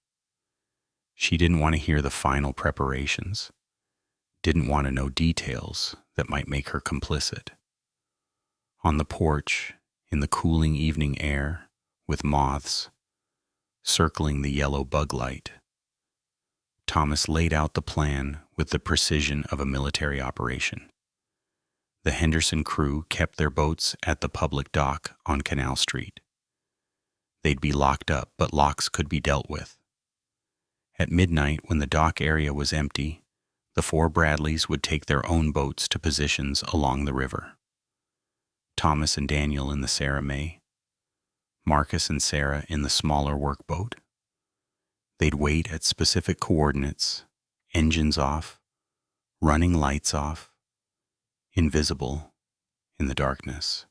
She didn't want to hear the final preparations, didn't want to know details that might make her complicit. On the porch, in the cooling evening air, with moths circling the yellow bug light, Thomas laid out the plan with the precision of a military operation. The Henderson crew kept their boats at the public dock on Canal Street. They'd be locked up, but locks could be dealt with. At midnight, when the dock area was empty, the 4 Bradleys would take their own boats to positions along the river. Thomas and Daniel in the Sarah May, Marcus and Sarah in the smaller workboat. They'd wait at specific coordinates, engines off, running lights off, invisible in the darkness.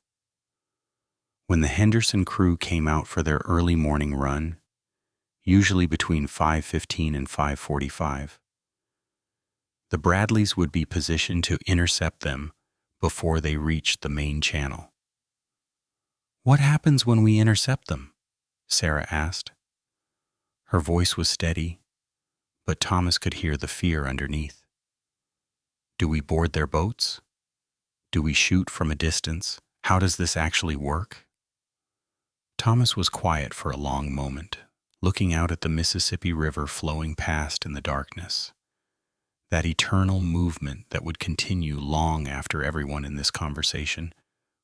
When the Henderson crew came out for their early morning run, usually between 5:15 and 5:45, the Bradleys would be positioned to intercept them before they reached the main channel. "What happens when we intercept them?" Sarah asked. Her voice was steady, but Thomas could hear the fear underneath. "Do we board their boats? Do we shoot from a distance? How does this actually work?" Thomas was quiet for a long moment, looking out at the Mississippi River flowing past in the darkness. That eternal movement that would continue long after everyone in this conversation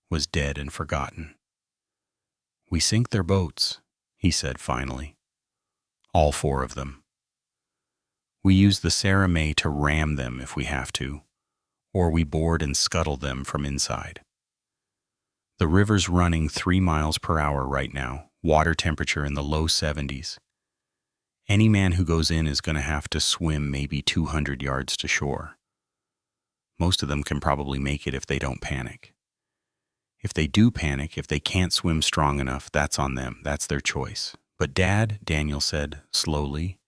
was dead and forgotten. "We sink their boats," he said finally. "All 4 of them. We use the Sarah May to ram them if we have to, or we board and scuttle them from inside. The river's running 3 miles per hour right now, water temperature in the low 70s. Any man who goes in is going to have to swim maybe 200 yards to shore. Most of them can probably make it if they don't panic. If they do panic, if they can't swim strong enough, that's on them. That's their choice. But Dad," Daniel said slowly,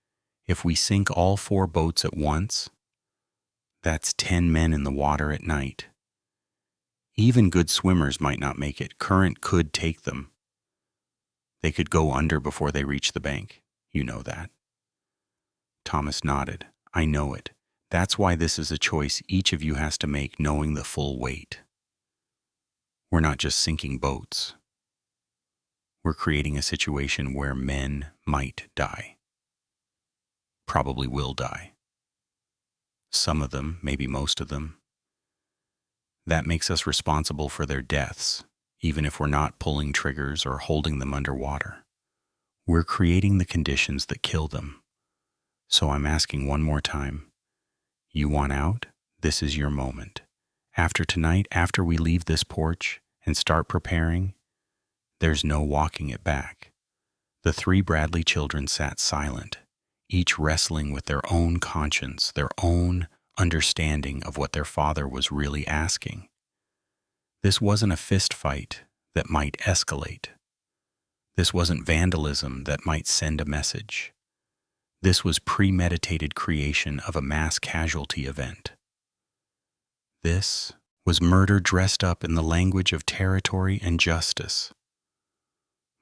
"if we sink all 4 boats at once, that's 10 men in the water at night. Even good swimmers might not make it. Current could take them. They could go under before they reach the bank. You know that. Thomas nodded. I know it. That's why this is a choice each of you has to make, knowing the full weight. We're not just sinking boats. We're creating a situation where men might die. Probably will die. Some of them, maybe most of them. That makes us responsible for their deaths, even if we're not pulling triggers or holding them underwater. We're creating the conditions that kill them. So I'm asking one more time. You want out? This is your moment. After tonight, after we leave this porch and start preparing, there's no walking it back. The three Bradley children sat silent, each wrestling with their own conscience, their own understanding of what their father was really asking. This wasn't a fist fight that might escalate. This wasn't vandalism that might send a message. This was premeditated creation of a mass casualty event. This was murder dressed up in the language of territory and justice.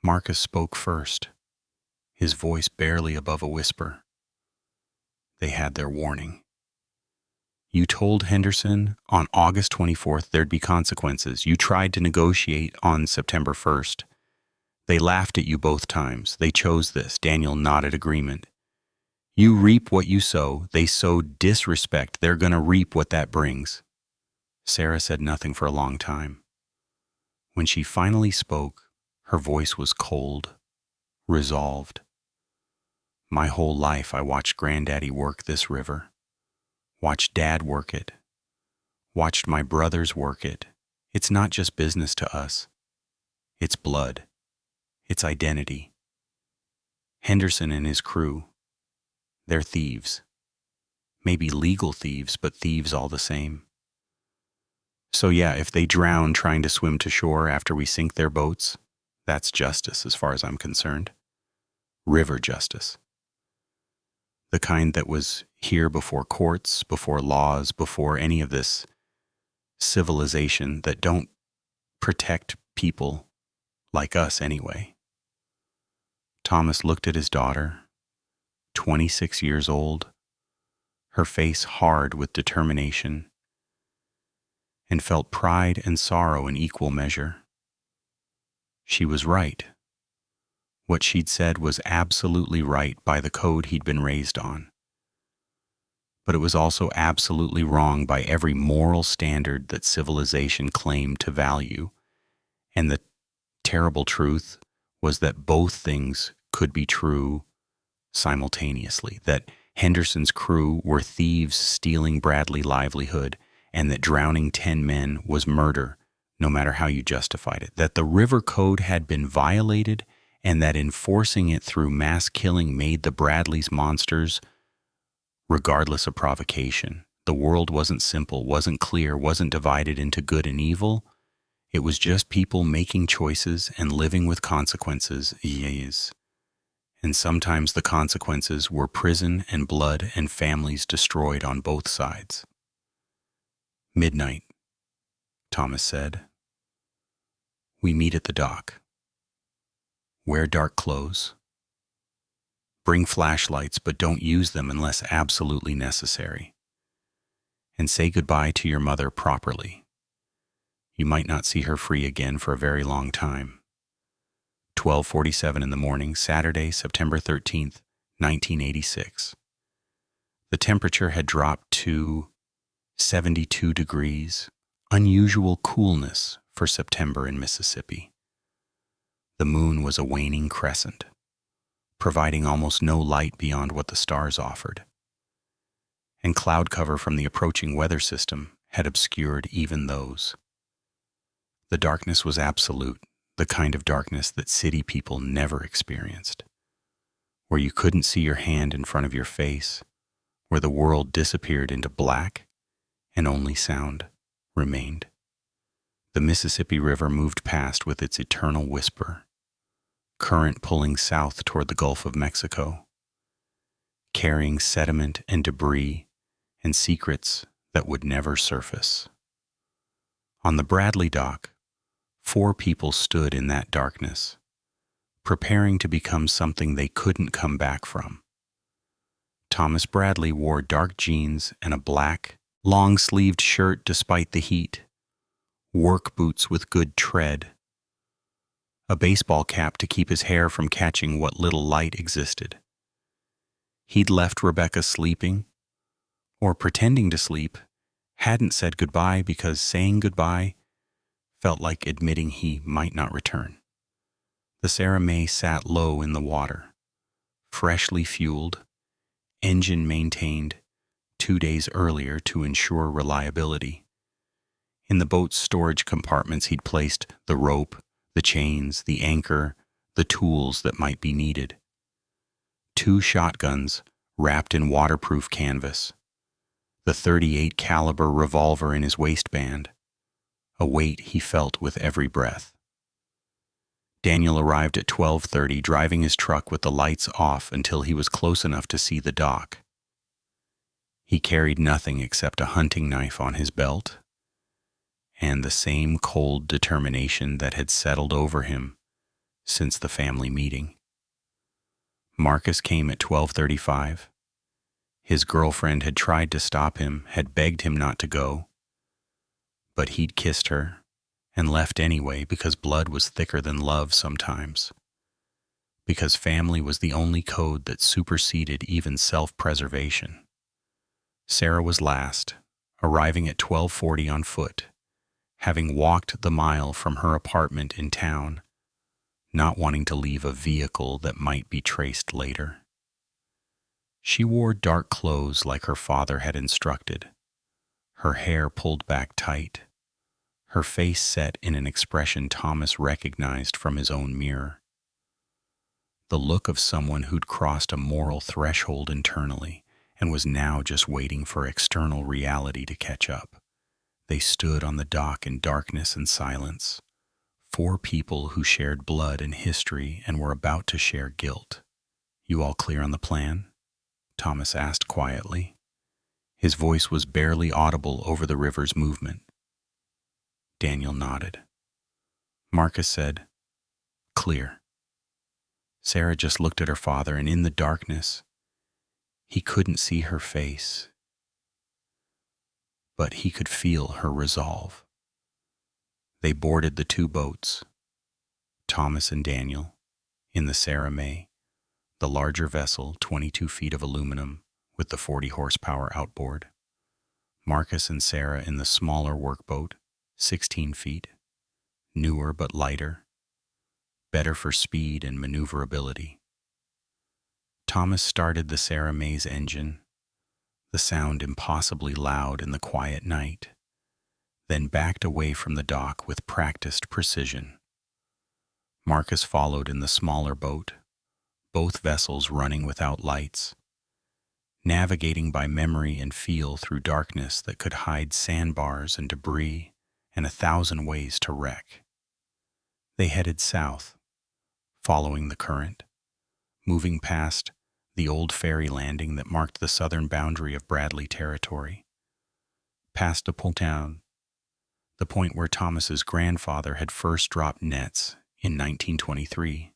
Marcus spoke first, his voice barely above a whisper. They had their warning. You told Henderson on August 24th there'd be consequences. You tried to negotiate on September 1st. They laughed at you both times. They chose this. Daniel nodded agreement. You reap what you sow. They sow disrespect. They're going to reap what that brings. Sarah said nothing for a long time. When she finally spoke, her voice was cold, resolved. My whole life I watched Granddaddy work this river. Watched Dad work it. Watched my brothers work it. It's not just business to us. It's blood. It's identity. Henderson and his crew, they're thieves. Maybe legal thieves, but thieves all the same. So yeah, if they drown trying to swim to shore after we sink their boats, that's justice as far as I'm concerned. River justice. The kind that was here before courts, before laws, before any of this civilization that don't protect people like us anyway. Thomas looked at his daughter, 26 years old, her face hard with determination, and felt pride and sorrow in equal measure. She was right. What she'd said was absolutely right by the code he'd been raised on. But it was also absolutely wrong by every moral standard that civilization claimed to value. And the terrible truth was that both things could be true simultaneously, that Henderson's crew were thieves stealing Bradley livelihood, and that drowning 10 men was murder, no matter how you justified it, that the river code had been violated, and that enforcing it through mass killing made the Bradleys monsters, regardless of provocation. The world wasn't simple, wasn't clear, wasn't divided into good and evil. It was just people making choices and living with consequences. Yes. And sometimes the consequences were prison and blood and families destroyed on both sides. Midnight, Thomas said. We meet at the dock. Wear dark clothes. Bring flashlights, but don't use them unless absolutely necessary. And say goodbye to your mother properly. You might not see her free again for a very long time. 12:47 in the morning, Saturday, September 13th, 1986. The temperature had dropped to 72 degrees, unusual coolness for September in Mississippi. The moon was a waning crescent, providing almost no light beyond what the stars offered. And cloud cover from the approaching weather system had obscured even those. The darkness was absolute, the kind of darkness that city people never experienced, where you couldn't see your hand in front of your face, where the world disappeared into black and only sound remained. The Mississippi River moved past with its eternal whisper, current pulling south toward the Gulf of Mexico, carrying sediment and debris and secrets that would never surface. On the Bradley dock, 4 people stood in that darkness, preparing to become something they couldn't come back from. Thomas Bradley wore dark jeans and a black, long-sleeved shirt despite the heat, work boots with good tread, a baseball cap to keep his hair from catching what little light existed. He'd left Rebecca sleeping, or pretending to sleep, hadn't said goodbye because saying goodbye felt like admitting he might not return. The Sarah May sat low in the water, freshly fueled, engine maintained 2 days earlier to ensure reliability. In the boat's storage compartments he'd placed the rope, the chains, the anchor, the tools that might be needed. 2 shotguns wrapped in waterproof canvas, the .38 caliber revolver in his waistband, a weight he felt with every breath. Daniel arrived at 12:30, driving his truck with the lights off until he was close enough to see the dock. He carried nothing except a hunting knife on his belt and the same cold determination that had settled over him since the family meeting. Marcus came at 12:35. His girlfriend had tried to stop him, had begged him not to go, but he'd kissed her and left anyway because blood was thicker than love sometimes, because family was the only code that superseded even self-preservation. Sarah was last, arriving at 12:40 on foot, having walked the mile from her apartment in town, not wanting to leave a vehicle that might be traced later. She wore dark clothes like her father had instructed, her hair pulled back tight, her face set in an expression Thomas recognized from his own mirror. The look of someone who'd crossed a moral threshold internally and was now just waiting for external reality to catch up. They stood on the dock in darkness and silence, 4 people who shared blood and history and were about to share guilt. "You all clear on the plan?" Thomas asked quietly. His voice was barely audible over the river's movement. Daniel nodded. Marcus said, "Clear." Sarah just looked at her father, and in the darkness, he couldn't see her face, but he could feel her resolve. They boarded the 2 boats, Thomas and Daniel, in the Sarah May, the larger vessel, 22 feet of aluminum with the 40 horsepower outboard. Marcus and Sarah in the smaller workboat, 16 feet, newer but lighter, better for speed and maneuverability. Thomas started the Sarah May's engine, the sound impossibly loud in the quiet night, then backed away from the dock with practiced precision. Marcus followed in the smaller boat, both vessels running without lights, navigating by memory and feel through darkness that could hide sandbars and debris and 1,000 ways to wreck. They headed south, following the current, moving past the old ferry landing that marked the southern boundary of Bradley territory, past a town, the point where Thomas's grandfather had first dropped nets in 1923,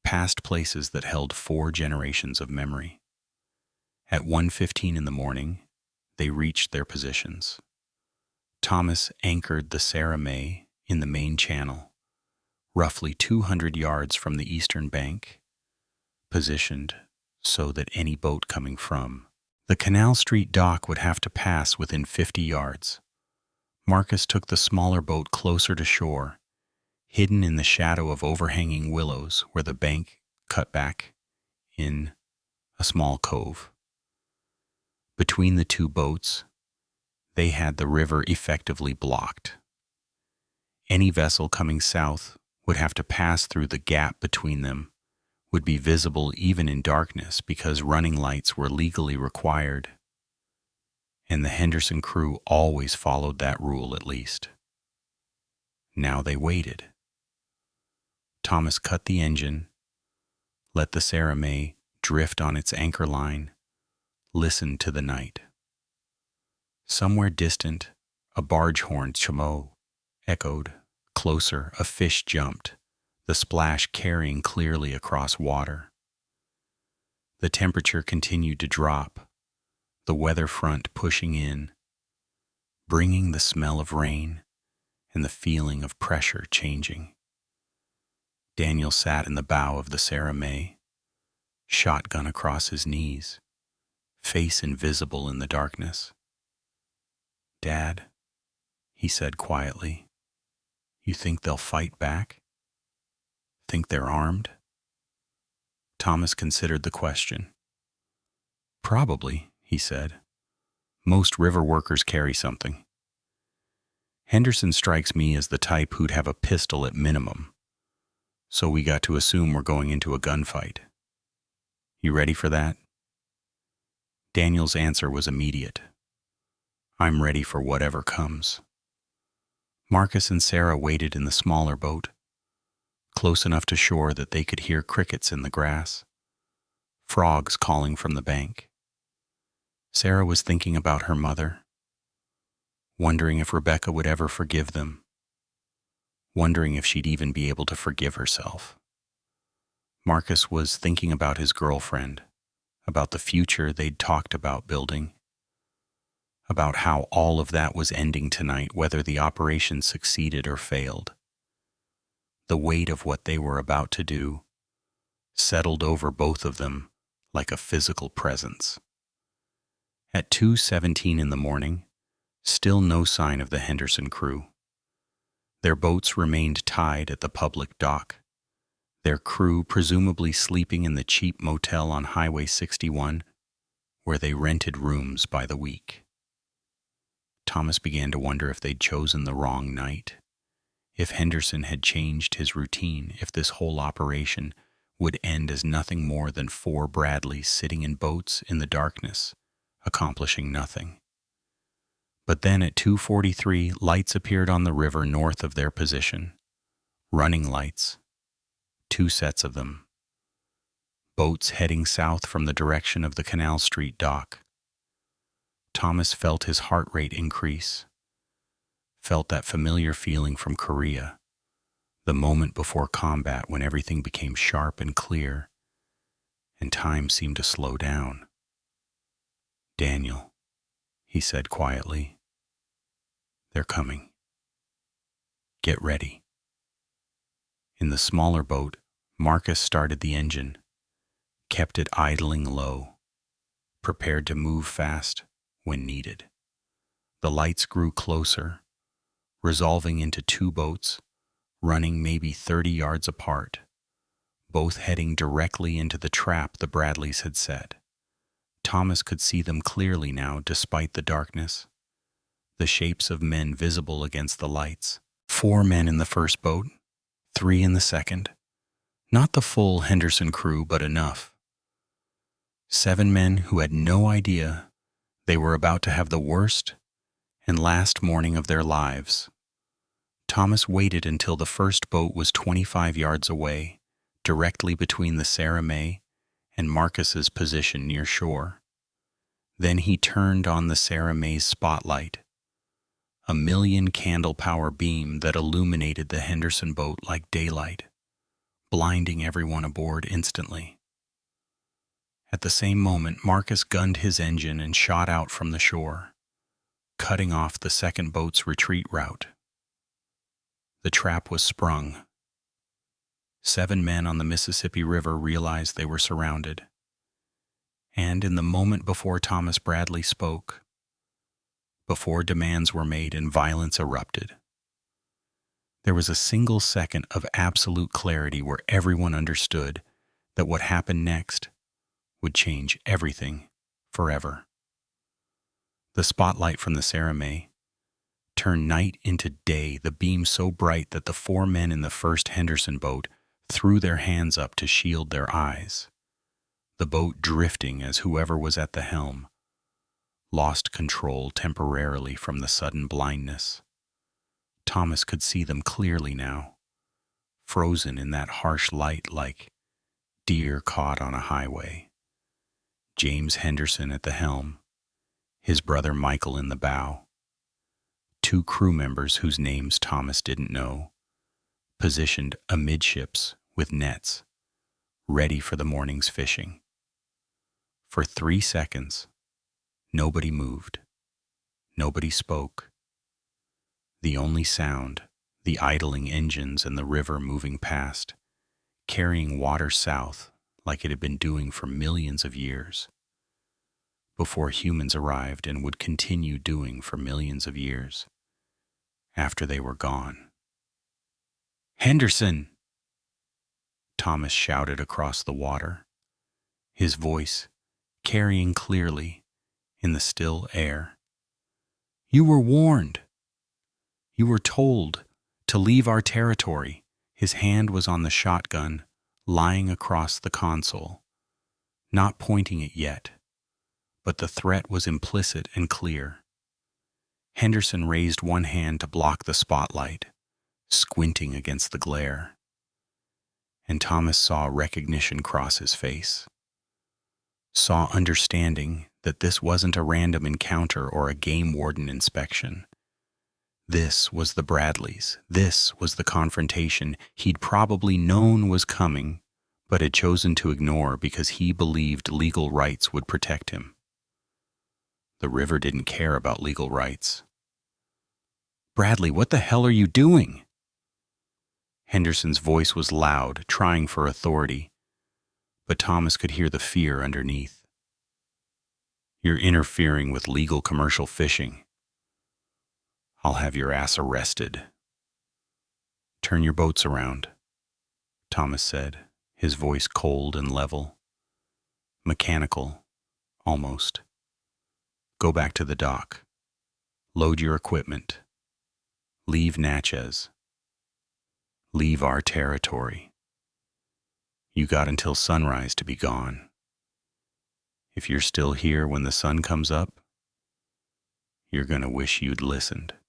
past places that held 4 generations of memory. At 1:15 in the morning, they reached their positions. Thomas anchored the Sarah May in the main channel, roughly 200 yards from the eastern bank, positioned so that any boat coming from the Canal Street dock would have to pass within 50 yards. Marcus took the smaller boat closer to shore, hidden in the shadow of overhanging willows where the bank cut back in a small cove. Between the 2 boats, they had the river effectively blocked. Any vessel coming south would have to pass through the gap between them, would be visible even in darkness because running lights were legally required, and the Henderson crew always followed that rule at least. Now they waited. Thomas cut the engine, let the Sarah May drift on its anchor line, listened to the night. Somewhere distant, A barge horn chamo echoed. Closer, a fish jumped, the splash carrying clearly across water. The temperature continued to drop, the weather front pushing in, bringing the smell of rain and the feeling of pressure changing. Daniel sat in the bow of the Sarah May, shotgun across his knees, face invisible in the darkness. "Dad," he said quietly, "you think they'll fight back? Think they're armed?" Thomas considered the question. "Probably," he said. "Most river workers carry something. Henderson strikes me as the type who'd have a pistol at minimum, so we got to assume we're going into a gunfight. You ready for that?" Daniel's answer was immediate. "I'm ready for whatever comes." Marcus and Sarah waited in the smaller boat, close enough to shore that they could hear crickets in the grass, frogs calling from the bank. Sarah was thinking about her mother, wondering if Rebecca would ever forgive them, wondering if she'd even be able to forgive herself. Marcus was thinking about his girlfriend, about the future they'd talked about building, about how all of that was ending tonight, whether the operation succeeded or failed. The weight of what they were about to do settled over both of them like a physical presence. At 2:17 in the morning, still no sign of the Henderson crew. Their boats remained tied at the public dock, their crew presumably sleeping in the cheap motel on Highway 61, where they rented rooms by the week. Thomas began to wonder if they'd chosen the wrong night, if Henderson had changed his routine, if this whole operation would end as nothing more than 4 Bradleys sitting in boats in the darkness, accomplishing nothing. But then at 2:43, lights appeared on the river north of their position. Running lights. 2 sets of them. Boats heading south from the direction of the Canal Street dock. Thomas felt his heart rate increase, felt that familiar feeling from Korea, the moment before combat when everything became sharp and clear, and time seemed to slow down. "Daniel," he said quietly, "they're coming. Get ready." In the smaller boat, Marcus started the engine, kept it idling low, prepared to move fast when needed. The lights grew closer, resolving into 2 boats, running maybe 30 yards apart, both heading directly into the trap the Bradleys had set. Thomas could see them clearly now despite the darkness, the shapes of men visible against the lights. 4 men in the first boat, 3 in the second. Not the full Henderson crew, but enough. 7 men who had no idea they were about to have the worst and last morning of their lives. Thomas waited until the first boat was 25 yards away, directly between the Sarah May and Marcus's position near shore. Then he turned on the Sarah May's spotlight, a 1,000,000 candle power beam that illuminated the Henderson boat like daylight, blinding everyone aboard instantly. At the same moment, Marcus gunned his engine and shot out from the shore, cutting off the second boat's retreat route. The trap was sprung. 7 men on the Mississippi River realized they were surrounded. And in the moment before Thomas Bradley spoke, before demands were made and violence erupted, there was a single second of absolute clarity where everyone understood that what happened next would change everything forever. The spotlight from the Sarah May turned night into day, the beam so bright that the 4 men in the first Henderson boat threw their hands up to shield their eyes. The boat drifting as whoever was at the helm lost control temporarily from the sudden blindness. Thomas could see them clearly now, frozen in that harsh light like deer caught on a highway. James Henderson at the helm, his brother Michael in the bow, Two crew members whose names Thomas didn't know, positioned amidships with nets, ready for the morning's fishing. For 3 seconds, nobody moved. Nobody spoke. The only sound, the idling engines and the river moving past, carrying water south like it had been doing for millions of years, before humans arrived and would continue doing for millions of years after they were gone. "Henderson!" Thomas shouted across the water, his voice carrying clearly in the still air. "You were warned. You were told to leave our territory." His hand was on the shotgun, lying across the console, not pointing it yet, but the threat was implicit and clear. Henderson raised one hand to block the spotlight, squinting against the glare, and Thomas saw recognition cross his face, saw understanding that this wasn't a random encounter or a game warden inspection. This was the Bradleys. This was the confrontation he'd probably known was coming, but had chosen to ignore because he believed legal rights would protect him. The river didn't care about legal rights. "Bradley, what the hell are you doing?" Henderson's voice was loud, trying for authority, but Thomas could hear the fear underneath. "You're interfering with legal commercial fishing. I'll have your ass arrested." "Turn your boats around," Thomas said, his voice cold and level. Mechanical, almost. "Go back to the dock. Load your equipment. Leave Natchez. Leave our territory. You got until sunrise to be gone. If you're still here when the sun comes up, you're gonna wish you'd listened."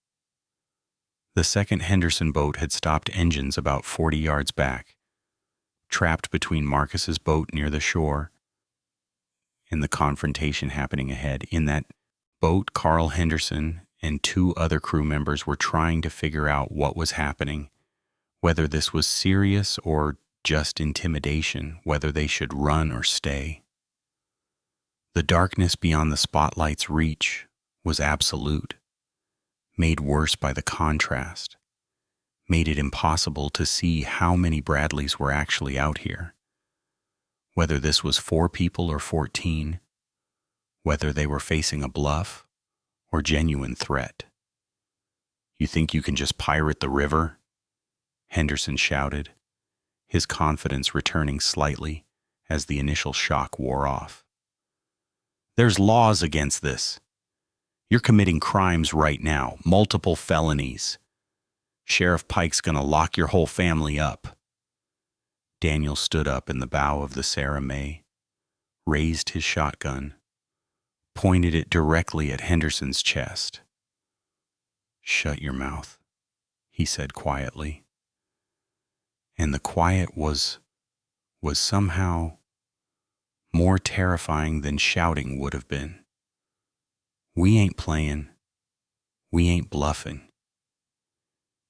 The second Henderson boat had stopped engines about 40 yards back, trapped between Marcus's boat near the shore and the confrontation happening ahead. In that boat, Carl Henderson and 2 other crew members were trying to figure out what was happening, whether this was serious or just intimidation, whether they should run or stay. The darkness beyond the spotlight's reach was absolute, made worse by the contrast, made it impossible to see how many Bradleys were actually out here, whether this was 4 people or 14, whether they were facing a bluff or genuine threat. "You think you can just pirate the river?" Henderson shouted, his confidence returning slightly as the initial shock wore off. "There's laws against this. You're committing crimes right now, multiple felonies. Sheriff Pike's gonna lock your whole family up." Daniel stood up in the bow of the Sarah May, raised his shotgun, pointed it directly at Henderson's chest. "Shut your mouth," he said quietly. And the quiet was somehow more terrifying than shouting would have been. "We ain't playing. We ain't bluffing.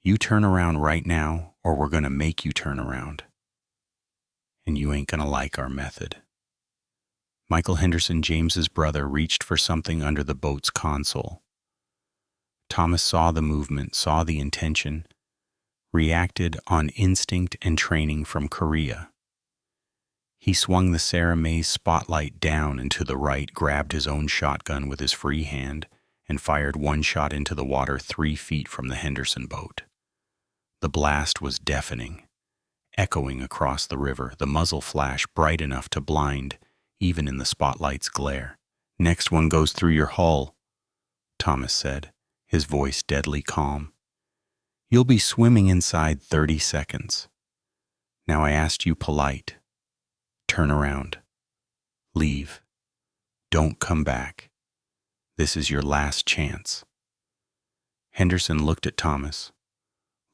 You turn around right now, or we're gonna make you turn around. And you ain't gonna like our method." Michael Henderson, James's brother, reached for something under the boat's console. Thomas saw the movement, saw the intention, reacted on instinct and training from Korea. He swung the Sarah May's spotlight down and to the right, grabbed his own shotgun with his free hand, and fired one shot into the water 3 feet from the Henderson boat. The blast was deafening, echoing across the river, the muzzle flash bright enough to blind, even in the spotlight's glare. "Next one goes through your hull," Thomas said, his voice deadly calm. "You'll be swimming inside 30 seconds. Now I asked you polite. Turn around. Leave. Don't come back. This is your last chance." Henderson looked at Thomas,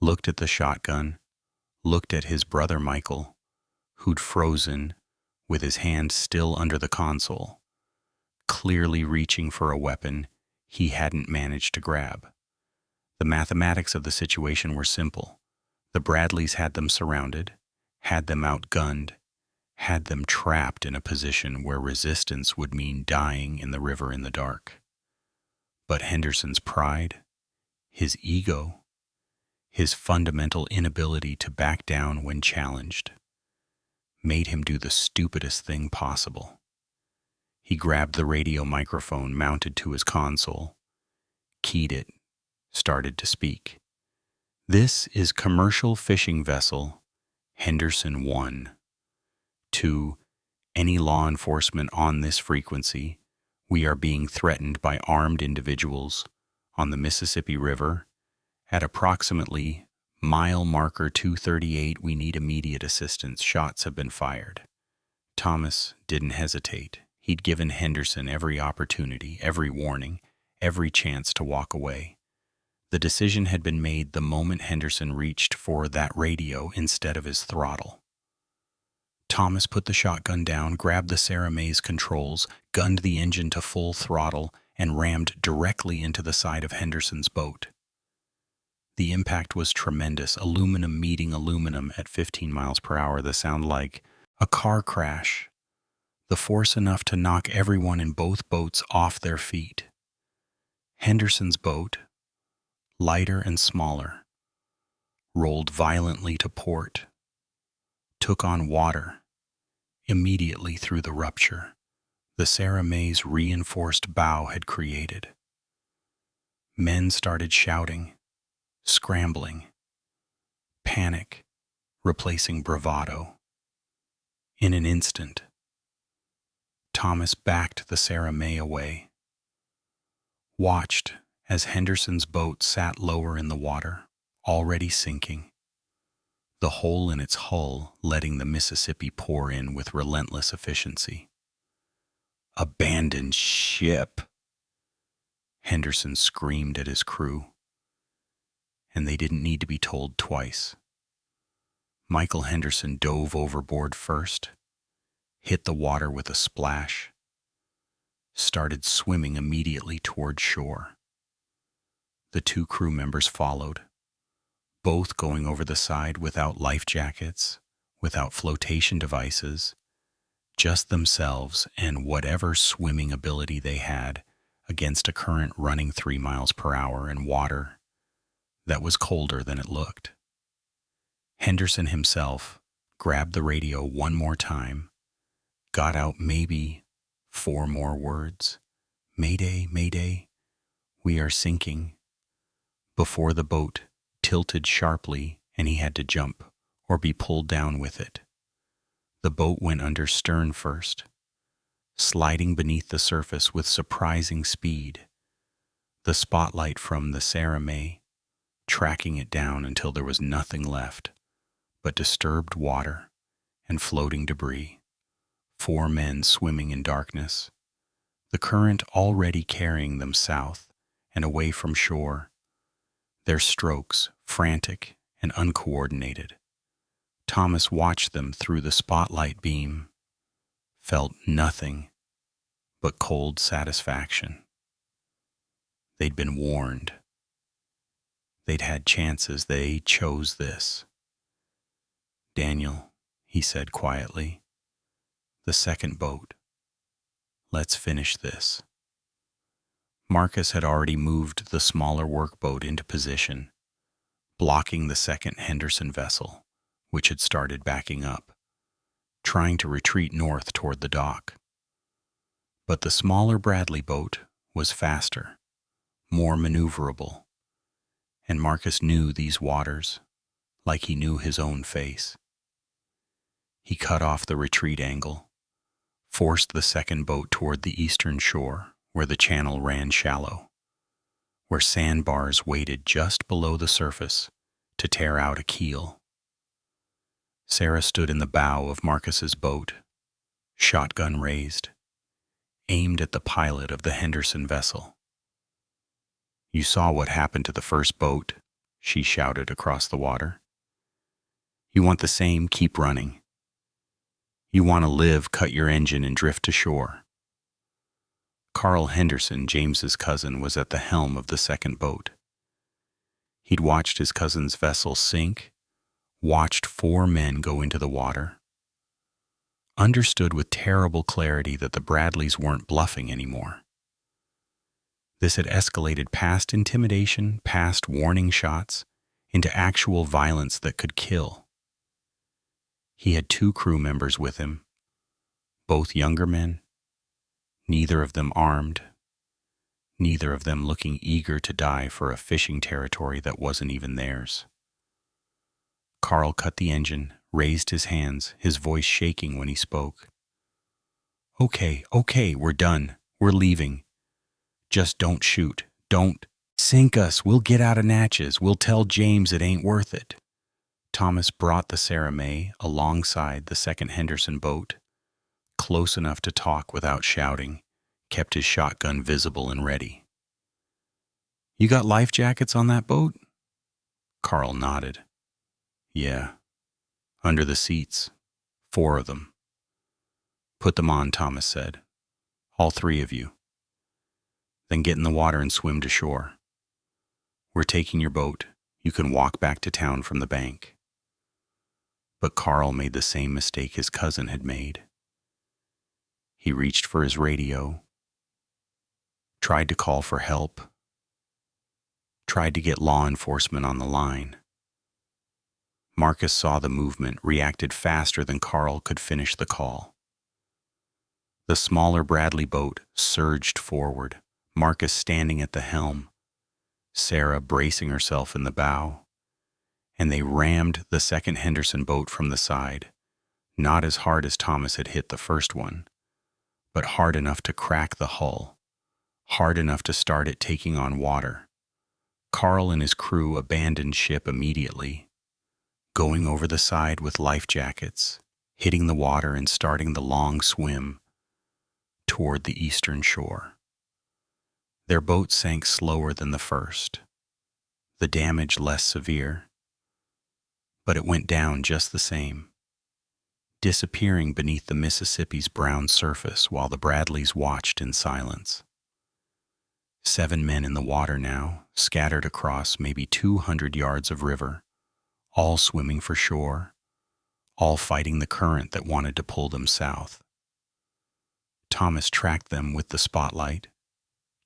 looked at the shotgun, looked at his brother Michael, who'd frozen with his hand still under the console, clearly reaching for a weapon he hadn't managed to grab. The mathematics of the situation were simple. The Bradleys had them surrounded, had them outgunned, had them trapped in a position where resistance would mean dying in the river in the dark. But Henderson's pride, his ego, his fundamental inability to back down when challenged, made him do the stupidest thing possible. He grabbed the radio microphone mounted to his console, keyed it, started to speak. "This is commercial fishing vessel Henderson 1. To any law enforcement on this frequency, we are being threatened by armed individuals on the Mississippi River at approximately mile marker 238. We need immediate assistance. Shots have been fired." Thomas didn't hesitate. He'd given Henderson every opportunity, every warning, every chance to walk away. The decision had been made the moment Henderson reached for that radio instead of his throttle. Thomas put the shotgun down, grabbed the Sarah May's controls, gunned the engine to full throttle, and rammed directly into the side of Henderson's boat. The impact was tremendous, aluminum meeting aluminum at 15 miles per hour, the sound like a car crash, the force enough to knock everyone in both boats off their feet. Henderson's boat, lighter and smaller, rolled violently to port, took on water immediately through the rupture the Sarah May's reinforced bow had created. Men started shouting, scrambling, panic replacing bravado. In an instant, Thomas backed the Sarah May away, watched as Henderson's boat sat lower in the water, already sinking, the hole in its hull letting the Mississippi pour in with relentless efficiency. "Abandoned ship!" Henderson screamed at his crew, and they didn't need to be told twice. Michael Henderson dove overboard first, hit the water with a splash, started swimming immediately toward shore. The two crew members followed, both going over the side without life jackets, without flotation devices, just themselves and whatever swimming ability they had against a current running 3 miles per hour in water that was colder than it looked. Henderson himself grabbed the radio one more time, got out maybe 4 more words. "Mayday, mayday, we are sinking," before the boat tilted sharply and he had to jump or be pulled down with it. The boat went under stern first, sliding beneath the surface with surprising speed, the spotlight from the Sarah May tracking it down until there was nothing left but disturbed water and floating debris. 4 men swimming in darkness, the current already carrying them south and away from shore, their strokes frantic and uncoordinated. Thomas watched them through the spotlight beam, felt nothing but cold satisfaction. They'd been warned. They'd had chances. They chose this. "Daniel," he said quietly, "the second boat. Let's finish this." Marcus had already moved the smaller workboat into position, blocking the second Henderson vessel, which had started backing up, trying to retreat north toward the dock. But the smaller Bradley boat was faster, more maneuverable, and Marcus knew these waters like he knew his own face. He cut off the retreat angle, forced the second boat toward the eastern shore where the channel ran shallow, where sandbars waited just below the surface to tear out a keel. Sarah stood in the bow of Marcus's boat, shotgun raised, aimed at the pilot of the Henderson vessel. "You saw what happened to the first boat," she shouted across the water. "You want the same, keep running. You want to live, cut your engine and drift to shore." Carl Henderson, James's cousin, was at the helm of the second boat. He'd watched his cousin's vessel sink, watched 4 men go into the water, understood with terrible clarity that the Bradleys weren't bluffing anymore. This had escalated past intimidation, past warning shots, into actual violence that could kill. He had 2 crew members with him, both younger men, neither of them armed, neither of them looking eager to die for a fishing territory that wasn't even theirs. Carl cut the engine, raised his hands, his voice shaking when he spoke. Okay, we're done. We're leaving. Just don't shoot. Don't sink us. We'll get out of Natchez. We'll tell James it ain't worth it. Thomas brought the Sarah May alongside the second Henderson boat, close enough to talk without shouting, kept his shotgun visible and ready. You got life jackets on that boat? Carl nodded. Yeah. Under the seats. 4 of them. Put them on, Thomas said. All 3 of you. Then get in the water and swim to shore. We're taking your boat. You can walk back to town from the bank. But Carl made the same mistake his cousin had made. He reached for his radio, tried to call for help, tried to get law enforcement on the line. Marcus saw the movement, reacted faster than Carl could finish the call. The smaller Bradley boat surged forward, Marcus standing at the helm, Sarah bracing herself in the bow, and they rammed the second Henderson boat from the side, not as hard as Thomas had hit the first one, but hard enough to crack the hull, hard enough to start it taking on water. Carl and his crew abandoned ship immediately, going over the side with life jackets, hitting the water and starting the long swim toward the eastern shore. Their boat sank slower than the first, the damage less severe, but it went down just the same, disappearing beneath the Mississippi's brown surface while the Bradleys watched in silence. 7 men in the water now, scattered across maybe 200 yards of river, all swimming for shore, all fighting the current that wanted to pull them south. Thomas tracked them with the spotlight,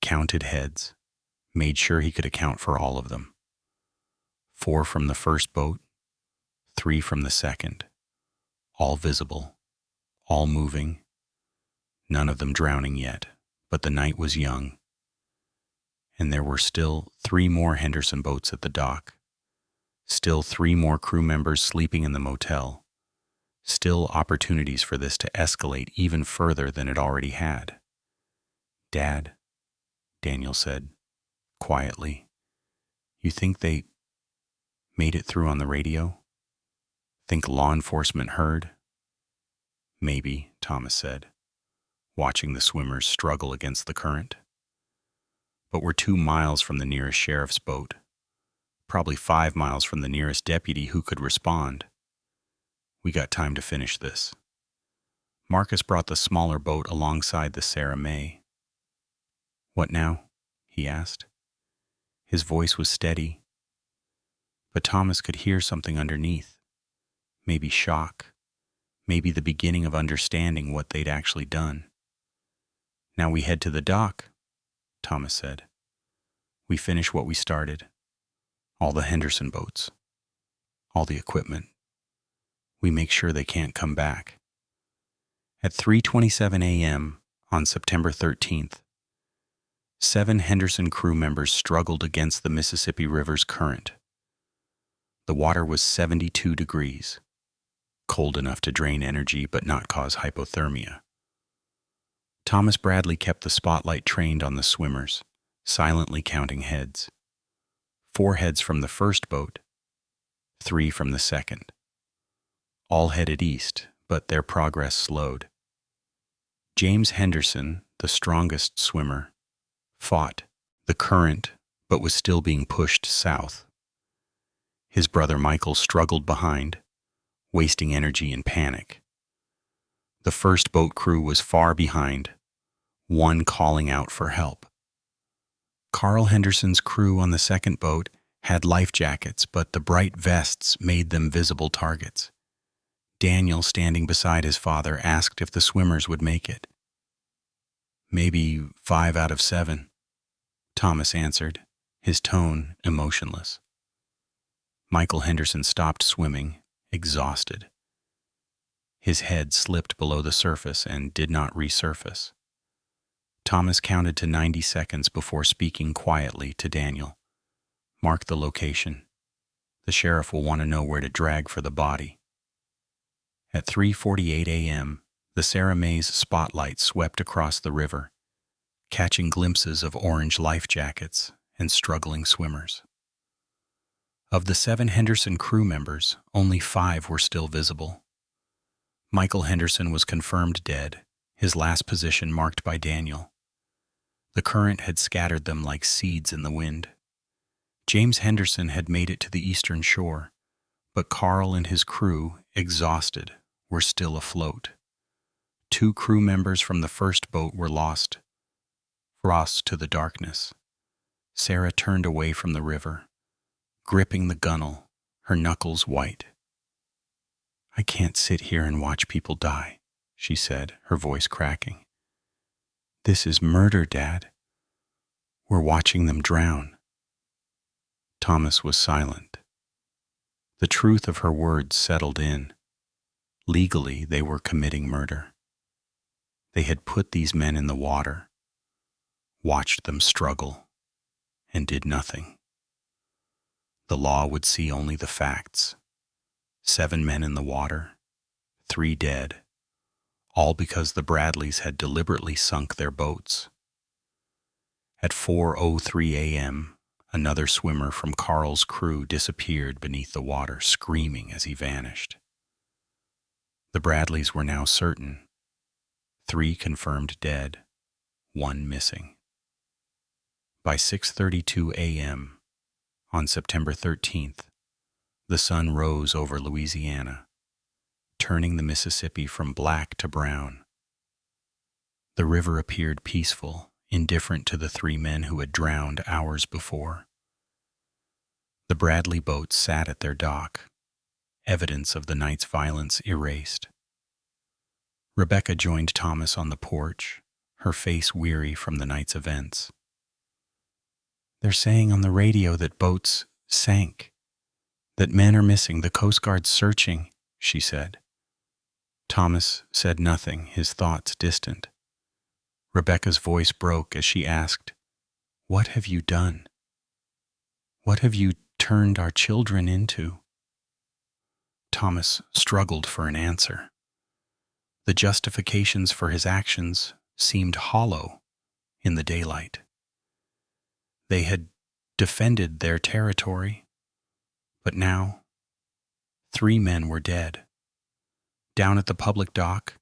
counted heads, made sure he could account for all of them. 4 from the first boat, 3 from the second, all visible, all moving, none of them drowning yet, but the night was young, and there were still 3 more Henderson boats at the dock, still 3 more crew members sleeping in the motel, still opportunities for this to escalate even further than it already had. Dad, Daniel said, quietly, you think they made it through on the radio? Think law enforcement heard? Maybe, Thomas said, watching the swimmers struggle against the current. But we're 2 miles from the nearest sheriff's boat, probably 5 miles from the nearest deputy who could respond. We got time to finish this. Marcus brought the smaller boat alongside the Sarah May. What now? He asked. His voice was steady, but Thomas could hear something underneath. Maybe shock, maybe the beginning of understanding what they'd actually done. Now we head to the dock, Thomas said. We finish what we started. All the Henderson boats, all the equipment. We make sure they can't come back. At 3:27 a.m. on September 13th, 7 Henderson crew members struggled against the Mississippi River's current. The water was 72 degrees, cold enough to drain energy but not cause hypothermia. Thomas Bradley kept the spotlight trained on the swimmers, silently counting heads. 4 heads from the first boat, 3 from the second. All headed east, but their progress slowed. James Henderson, the strongest swimmer, fought the current but was still being pushed south. His brother Michael struggled behind, wasting energy in panic. The first boat crew was far behind, one calling out for help. Carl Henderson's crew on the second boat had life jackets, but the bright vests made them visible targets. Daniel, standing beside his father, asked if the swimmers would make it. "Maybe 5 out of 7, Thomas answered, his tone emotionless. Michael Henderson stopped swimming, exhausted. His head slipped below the surface and did not resurface. Thomas counted to 90 seconds before speaking quietly to Daniel. "Mark the location. The sheriff will want to know where to drag for the body." At 3:48 a.m., the Sarah May's spotlight swept across the river, catching glimpses of orange life jackets and struggling swimmers. Of the 7 Henderson crew members, only 5 were still visible. Michael Henderson was confirmed dead, his last position marked by Daniel. The current had scattered them like seeds in the wind. James Henderson had made it to the eastern shore, but Carl and his crew, exhausted, were still afloat. 2 crew members from the first boat were lost to the darkness. Sarah turned away from the river, gripping the gunwale, her knuckles white. "I can't sit here and watch people die," she said, her voice cracking. "This is murder, Dad. We're watching them drown." Thomas was silent. The truth of her words settled in. Legally, they were committing murder. They had put these men in the water, watched them struggle, and did nothing. The law would see only the facts. 7 men in the water, 3 dead, all because the Bradleys had deliberately sunk their boats. At 4:03 a.m., another swimmer from Carl's crew disappeared beneath the water, screaming as he vanished. The Bradleys were now certain. 3 confirmed dead, 1 missing. By 6:32 a.m., on September 13th, the sun rose over Louisiana, turning the Mississippi from black to brown. The river appeared peaceful, indifferent to the 3 men who had drowned hours before. The Bradley boats sat at their dock, evidence of the night's violence erased. Rebecca joined Thomas on the porch, her face weary from the night's events. "They're saying on the radio that boats sank, that men are missing, the Coast Guard's searching," she said. Thomas said nothing, his thoughts distant. Rebecca's voice broke as she asked, "What have you done? What have you turned our children into?" Thomas struggled for an answer. The justifications for his actions seemed hollow in the daylight. They had defended their territory, but now 3 men were dead. Down at the public dock,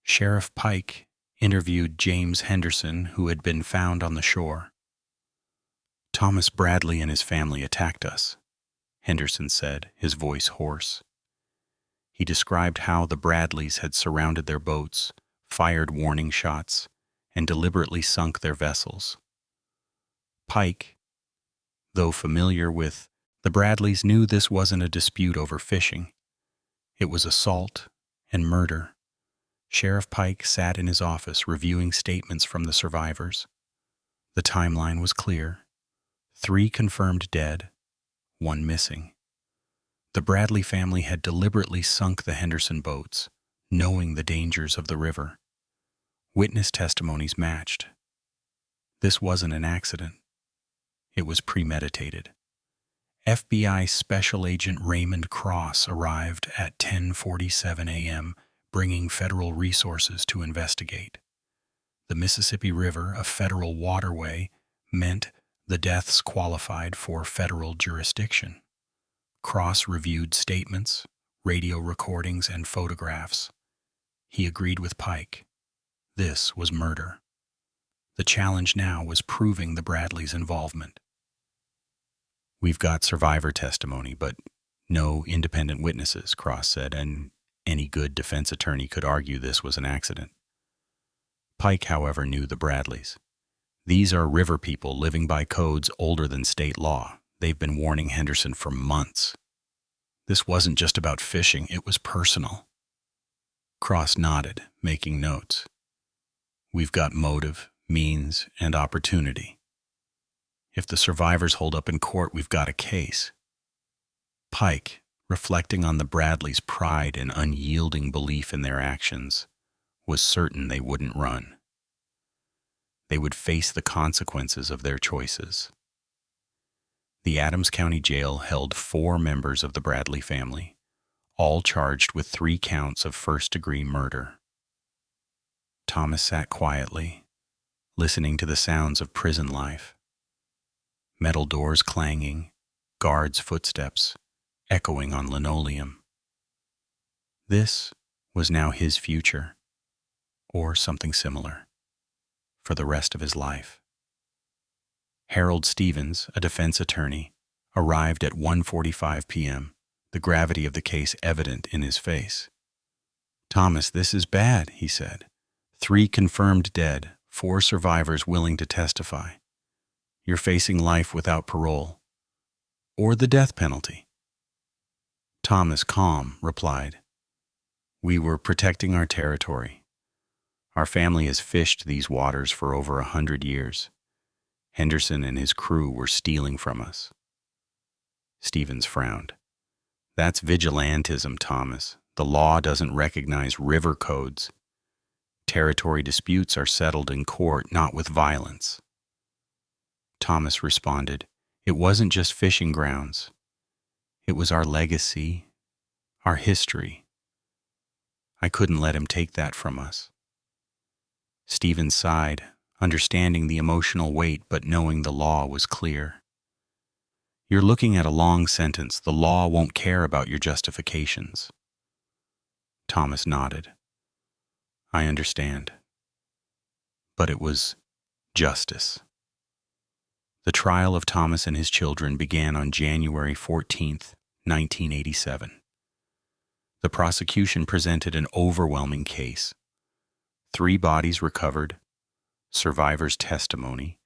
Sheriff Pike interviewed James Henderson, who had been found on the shore. "Thomas Bradley and his family attacked us," Henderson said, his voice hoarse. He described how the Bradleys had surrounded their boats, fired warning shots, and deliberately sunk their vessels. Pike, though familiar with the Bradleys, knew this wasn't a dispute over fishing. It was assault and murder. Sheriff Pike sat in his office reviewing statements from the survivors. The timeline was clear. 3 confirmed dead, 1 missing. The Bradley family had deliberately sunk the Henderson boats, knowing the dangers of the river. Witness testimonies matched. This wasn't an accident. It was premeditated. FBI Special Agent Raymond Cross arrived at 10:47 a.m., bringing federal resources to investigate. The Mississippi River, a federal waterway, meant the deaths qualified for federal jurisdiction. Cross reviewed statements, radio recordings, and photographs. He agreed with Pike. This was murder. The challenge now was proving the Bradleys' involvement. "We've got survivor testimony, but no independent witnesses," Cross said, and any good defense attorney could argue this was an accident. Pike, however, knew the Bradleys. These are river people living by codes older than state law. They've been warning Henderson for months. This wasn't just about fishing, it was personal. Cross nodded, making notes. We've got motive, means, and opportunity. If the survivors hold up in court, we've got a case. Pike, reflecting on the Bradleys' pride and unyielding belief in their actions, was certain they wouldn't run. They would face the consequences of their choices. The Adams County Jail held 4 members of the Bradley family, all charged with 3 counts of first-degree murder. Thomas sat quietly, listening to the sounds of prison life. Metal doors clanging, guards' footsteps echoing on linoleum. This was now his future, or something similar, for the rest of his life. Harold Stevens, a defense attorney, arrived at 1:45 p.m., the gravity of the case evident in his face. "Thomas, this is bad," he said. 3 confirmed dead, 4 survivors willing to testify. You're facing life without parole, or the death penalty. Thomas, calm, replied, "We were protecting our territory. Our family has fished these waters for over 100 years. Henderson and his crew were stealing from us." Stevens frowned. "That's vigilantism, Thomas. The law doesn't recognize river codes. Territory disputes are settled in court, not with violence." Thomas responded, "It wasn't just fishing grounds. It was our legacy, our history. I couldn't let him take that from us." Stevens sighed, understanding the emotional weight but knowing the law was clear. "You're looking at a long sentence. The law won't care about your justifications." Thomas nodded. "I understand." But it was justice. The trial of Thomas and his children began on January 14th, 1987. The prosecution presented an overwhelming case. 3 bodies recovered, survivors' testimony,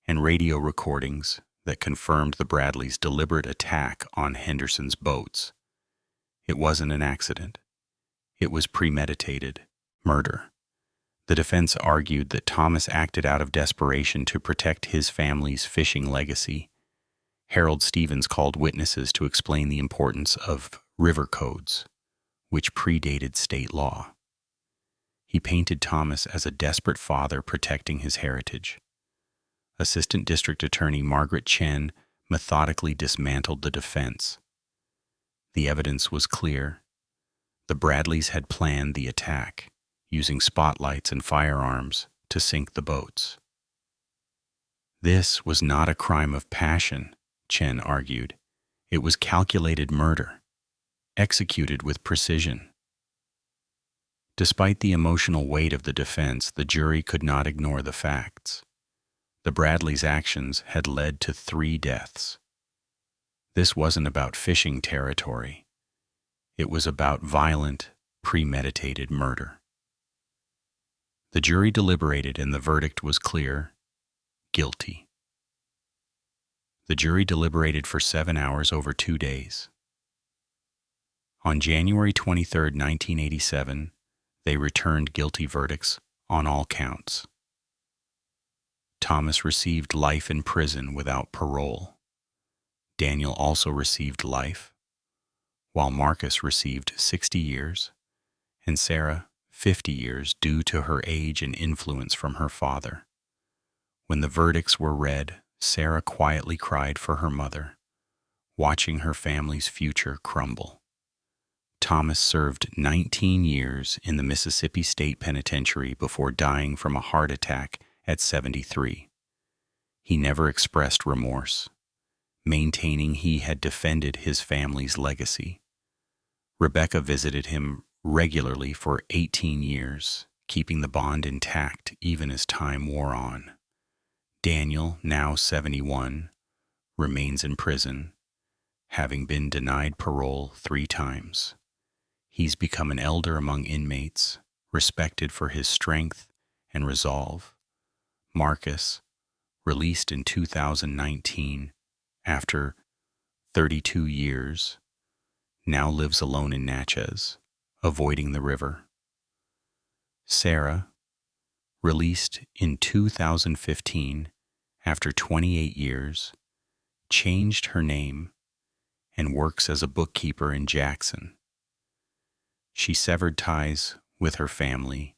and radio recordings that confirmed the Bradleys' deliberate attack on Henderson's boats. It wasn't an accident. It was premeditated murder. The defense argued that Thomas acted out of desperation to protect his family's fishing legacy. Harold Stevens called witnesses to explain the importance of river codes, which predated state law. He painted Thomas as a desperate father protecting his heritage. Assistant District Attorney Margaret Chen methodically dismantled the defense. The evidence was clear. The Bradleys had planned the attack, using spotlights and firearms to sink the boats. This was not a crime of passion, Chen argued. It was calculated murder, executed with precision. Despite the emotional weight of the defense, the jury could not ignore the facts. The Bradleys' actions had led to 3 deaths. This wasn't about fishing territory. It was about violent, premeditated murder. The jury deliberated and the verdict was clear: guilty. The jury deliberated for 7 hours over 2 days. On January 23, 1987, they returned guilty verdicts on all counts. Thomas received life in prison without parole. Daniel also received life, while Marcus received 60 years, and Sarah 50 years due to her age and influence from her father. When the verdicts were read, Sarah quietly cried for her mother, watching her family's future crumble. Thomas served 19 years in the Mississippi State Penitentiary before dying from a heart attack at 73. He never expressed remorse, maintaining he had defended his family's legacy. Rebecca visited him regularly for 18 years, keeping the bond intact even as time wore on. Daniel, now 71, remains in prison, having been denied parole 3 times. He's become an elder among inmates, respected for his strength and resolve. Marcus, released in 2019 after 32 years, now lives alone in Natchez, avoiding the river. Sarah, released in 2015 after 28 years, changed her name and works as a bookkeeper in Jackson. She severed ties with her family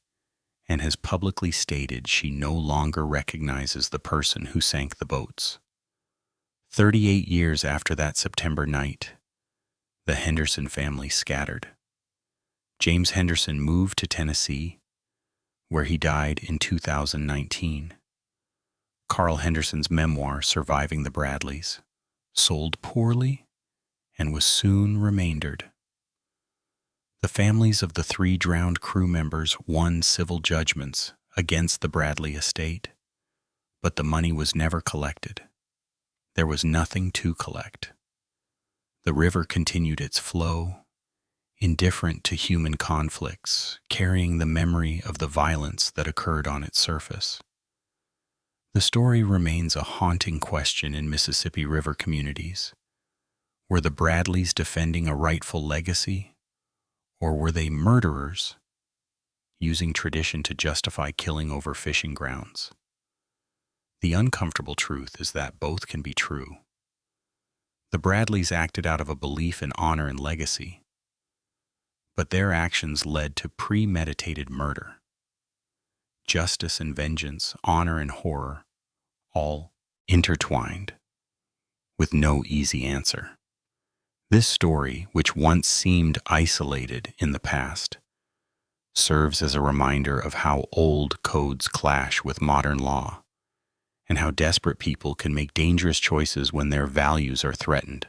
and has publicly stated she no longer recognizes the person who sank the boats. 38 years after that September night, the Henderson family scattered. James Henderson moved to Tennessee, where he died in 2019. Carl Henderson's memoir, Surviving the Bradleys, sold poorly and was soon remaindered. The families of the 3 drowned crew members won civil judgments against the Bradley estate, but the money was never collected. There was nothing to collect. The river continued its flow, indifferent to human conflicts, carrying the memory of the violence that occurred on its surface. The story remains a haunting question in Mississippi River communities. Were the Bradleys defending a rightful legacy, or were they murderers using tradition to justify killing over fishing grounds? The uncomfortable truth is that both can be true. The Bradleys acted out of a belief in honor and legacy, but their actions led to premeditated murder. Justice and vengeance, honor and horror, all intertwined, with no easy answer. This story, which once seemed isolated in the past, serves as a reminder of how old codes clash with modern law, and how desperate people can make dangerous choices when their values are threatened.